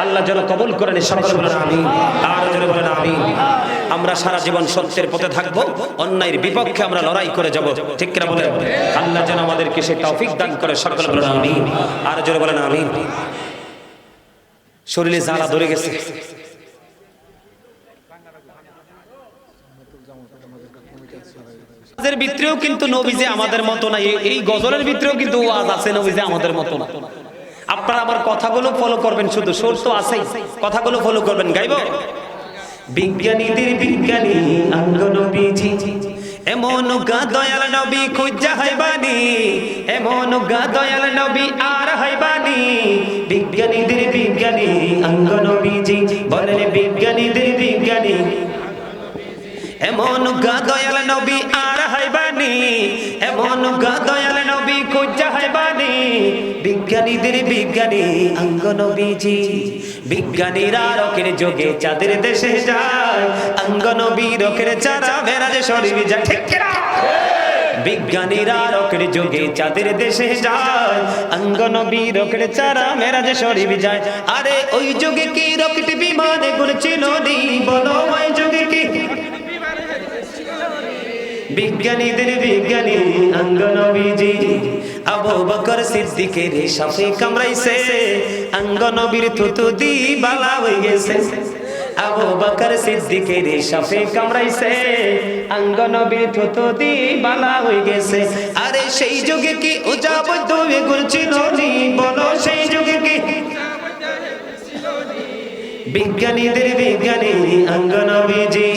আল্লাহ যেন কবুল করেন, সকলে বলেন আমিন, আর জোরে বলেন আমিন। আমরা সারা জীবন সত্যের পথে থাকবো, অন্যায়ের বিপক্ষে আমরা লড়াই করে যাব, ঠিক কিনা বলেন? আল্লাহ যেন আমাদেরকে সেই তৌফিক দান করে, সকলে বলেন আমিন, আর জোরে বলেন আমিন। শরীরে জ্বালা ধরে গেছে, এর ভিতরেও কিন্তু নবী যে আমাদের মতো না, এই গজলের ভিতরেও কিন্তু ওয়াজ আছে, নবী যে আমাদের মতো না। আপনারা আমার কথাগুলো ফলো করবেন, শুধু সুর তো আছেই, কথাগুলো ফলো করবেন। গাইব বিজ্ঞানীদের বিজ্ঞানী অঙ্গ নবীজি, এমন গা দয়াল নবী খুঁজা হইবানি, এমন গা দয়াল নবী আর হইবানি। বিজ্ঞানীদের বিজ্ঞানী অঙ্গ নবীজি, বলেন বিজ্ঞানীদের বিজ্ঞানী, এমন গা দয়াল নবী আর হইবানি, এমন গা দয়াল নবী খুঁজা হইবানি। বিজ্ঞানীদের বিজ্ঞানী অঙ্গ নবীজি, বিজ্ঞানীরা রকের যোগে চাঁদের দেশে যায়, অঙ্গ নবী রকের চারা মেরাজে শরীফ যায়, ঠিক কিনা? বিজ্ঞানীরা রকের যোগে চাঁদের দেশে যায়, অঙ্গ নবী রকের চারা মেরাজে শরীফ যায়। আরে ওই যুগে কি রকেট বিমানে ঘুরছিল নি, বলো ওই যুগে কি? বিজ্ঞানীদের বিজ্ঞানী অঙ্গ নবীজি, আবু বকর সিদ্দিকের সাফে কামড়াইছে, অঙ্গ নবীর থুতু দি বালা হয়ে গেছে। আবু বকর সিদ্দিকের সাফে কামড়াইছে, অঙ্গ নবীর থুতু দি বালা হয়ে গেছে। আরে সেই যুগে কি ওজা বৈদ্য ঘুরছিল নি, বলো সেই যুগে কি? বিজ্ঞানীদের বিজ্ঞানী অঙ্গ নবীজি,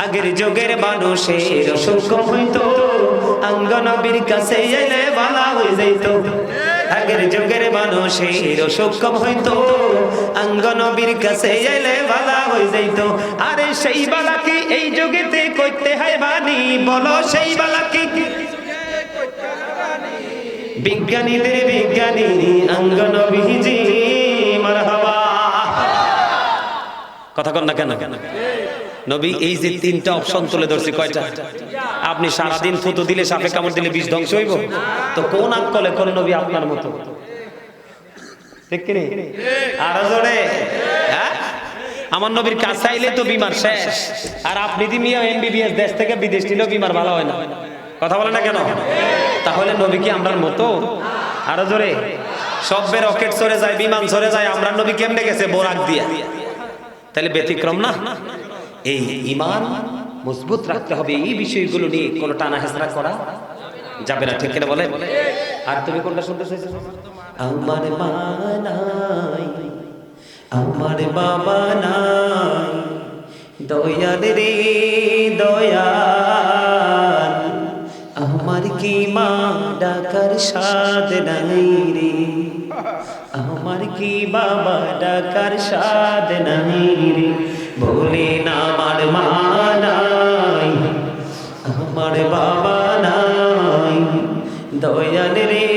আগের যুগের মানুষের অসুখ হইতো, অঙ্গ নবীর কাছে এলে ভালো হয়ে যাইত। আগের যুগের মানুষের অসুখ হইতো, অঙ্গ নবীর কাছে এলে ভালো হয়ে যাইত। আরে সেই বালা কি এই যুগেতে করতে হয় বানি, বলো সেই বালা কি? বিজ্ঞানীদের বিজ্ঞানী অঙ্গ নবীজি, মারহাবা। কথা কন না কেন? নবী এই যে তিনটা অপশন তুলে ধরছে, কয়টা? আপনি সারাদিন থুতু দিলে, সাপে কামড় দিলে বিষ ধ্বংস হইব? তো কোন আকলে কোন নবী আপনার মতো? ঠিক কি? আরো জোরে, হ্যাঁ? আমার নবীর কাছে আইলে তো বিমার শেষ, আর আপনি দিমিয়া এমবিবিএস দেশ থেকে বিদেশ নিলেও বিমার ভালো হয় না। কথা বলে না কেন? তাহলে নবী কি আমরার মতো? আরো জোরে, সবে রকেট চড়ে যায়, বিমান চড়ে যায়, আমরা নবী কেমনে গেছে? বোরাক দিয়া। তাহলে ব্যতিক্রম না? এই ঈমান মজবুত রাখতে হবে, এই বিষয়গুলো নিয়ে কোনো টানা হেসরা করা যাবে না, ঠিক কিনা বলে? আর তুমি কোনটা শুনতে চাইছো? আমার মা নাই, আমার বাবা নাই, দয়াল রে দয়াল, আমার কি মা ডাকার সাদ নাই রে, আমার কি বাবা ডাকার সাদ নাই রে। বলেন আমার মা নাই, আমার বাবা নাই, দয়াল রে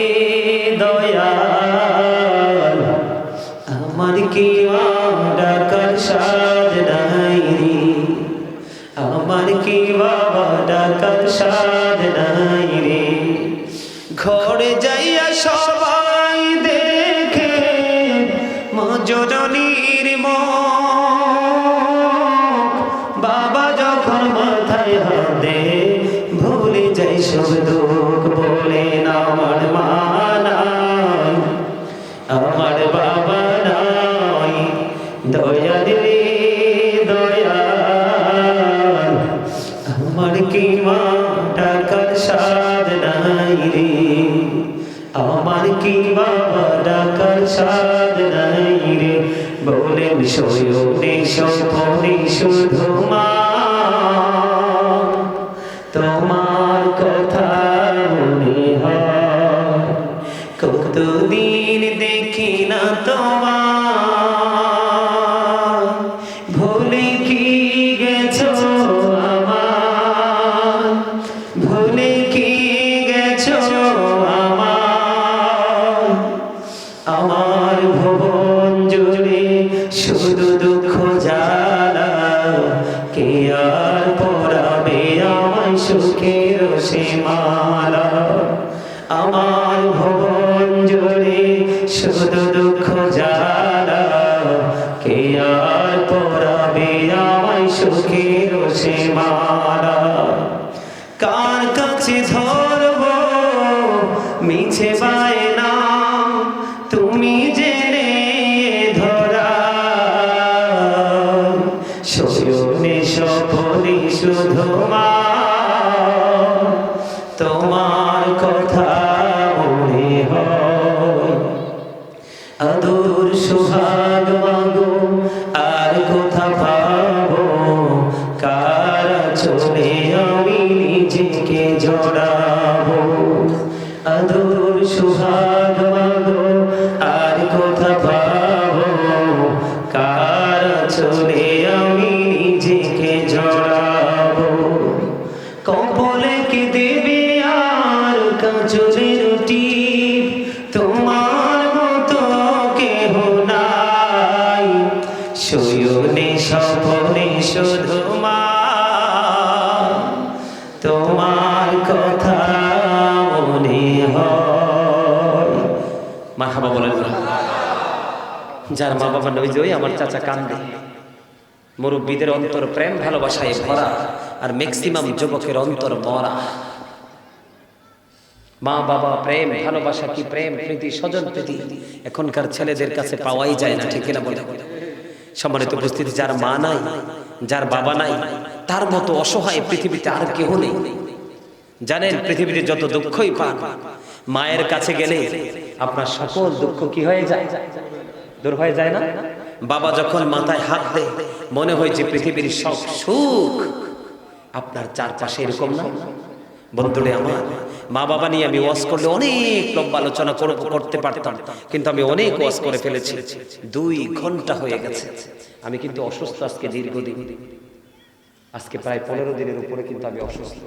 দয়াল, আমার কি মা ডাকার সাদ নাই রে, আমার কি বাবা ডাকার সাদ নাই রে। ঘরে যাইয়া সবাই দেখে মজননীর মুখ, বাবা যখন মাথায় হাত দে ভুলে যাই সব দুঃখ। বলেন আমার মা নাই, আমার বাবা নাই, দয়াল রে দয়াল, আমার কি মা ডাকার সাদ নাই রে, আমার কি বাবা সাদ নাই রে বলেন শয়নে স্বপনে শুধু মা তোমার কথা মনে হয় কতদিন দেখি না তোমার ভুলে কি গেছো আমার ভুলে কি গেছো আমার ভুবন জুড়ে শুধু দুঃখ জ্বালা কে আর পরাবে আমায় সুখের সীমালা আমার ভুবন জুড়ে শুধু দুঃখ জ্বালা কে আর পরাবে আমায় সুখের সীমালা কার কাছে ধরবো মিছে বায়না তুমি জেনে ধরা শয়নে স্বপনে শুধু মা তোমার কথা মনে হয় আদর সোহাগ মাগো আর কোথা পাবো কার চলে আমি নিজেকে জড়াবো আদর সোহাগ মাগো আর কোথা পাবো কার চলে আমি নিজেকে জড়াবো কপলে কি দেবে আর কাজলের টিপ তোমার মতো কেহ নাই শয়নে স্বপনে শুধু মা তোমার কথা মনে হয় মারহাবা বলেন যার মা বাবা নই যে আমার চাচা কান্দে মুরব্বীদের অন্তর প্রেম ভালোবাসায় ভরা আর ম্যাক্সিমাম যুবকের অন্তর মরা মা বাবা প্রেম ভালোবাসা কি প্রেম প্রীতি স্বজন প্রীতি এখনকার ছেলেদের কাছে পাওয়াই যায় না ঠিক না বলে সম্মানিত উপস্থিতি যার মা নাই যার বাবা নাই তার মতো অসহায় পৃথিবীতে আর কেউ নেই জানেন পৃথিবীতে যত দুঃখই পান মায়ের কাছে গেলে আপনার সকল দুঃখ কি হয়ে যায় দূর হয়ে যায় না বাবা যখন মাথায় হাত দেয় মনে হয় যে পৃথিবীর সব সুখ আপনার চারপাশে এরকম না বন্ধুরে আমার মা বাবা নিয়ে আমি ওয়াজ করলে অনেক লম্বা আলোচনা করতে পারতাম কিন্তু আমি অনেক ওয়াজ করে ফেলেছি 2 ঘন্টা হয়ে গেছে আমি কিন্তু অসুস্থ আজকে দীর্ঘদিন আজকে প্রায় 15 দিনের উপরে কিন্তু আমি অসুস্থ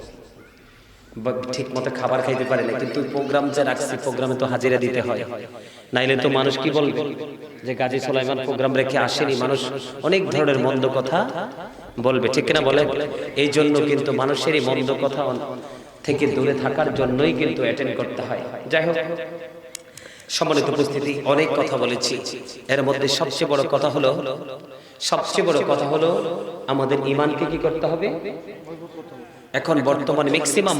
ঠিক মতো খাবার খাইতে পারি না কিন্তু প্রোগ্রাম যে রাখছি প্রোগ্রামে তো হাজিরা দিতে হয় নাইলে তো মানুষ কি বলবে যে গাজী সুলাইমান প্রোগ্রাম রেখে আসেনি মানুষ অনেক ধরনের মন্দ কথা বলবে ঠিক না বলে এই জন্য কিন্তু মানুষেরই মন্দ কথা থেকে দূরে থাকার জন্যই কিন্তু অ্যাটেন্ড করতে হয় যাই হোক সম্মানিত উপস্থিতি অনেক কথা বলেছি এর মধ্যে সবচেয়ে বড় কথা হলো আমাদের ঈমানকে কি করতে হবে এখন বর্তমানে ম্যাক্সিমাম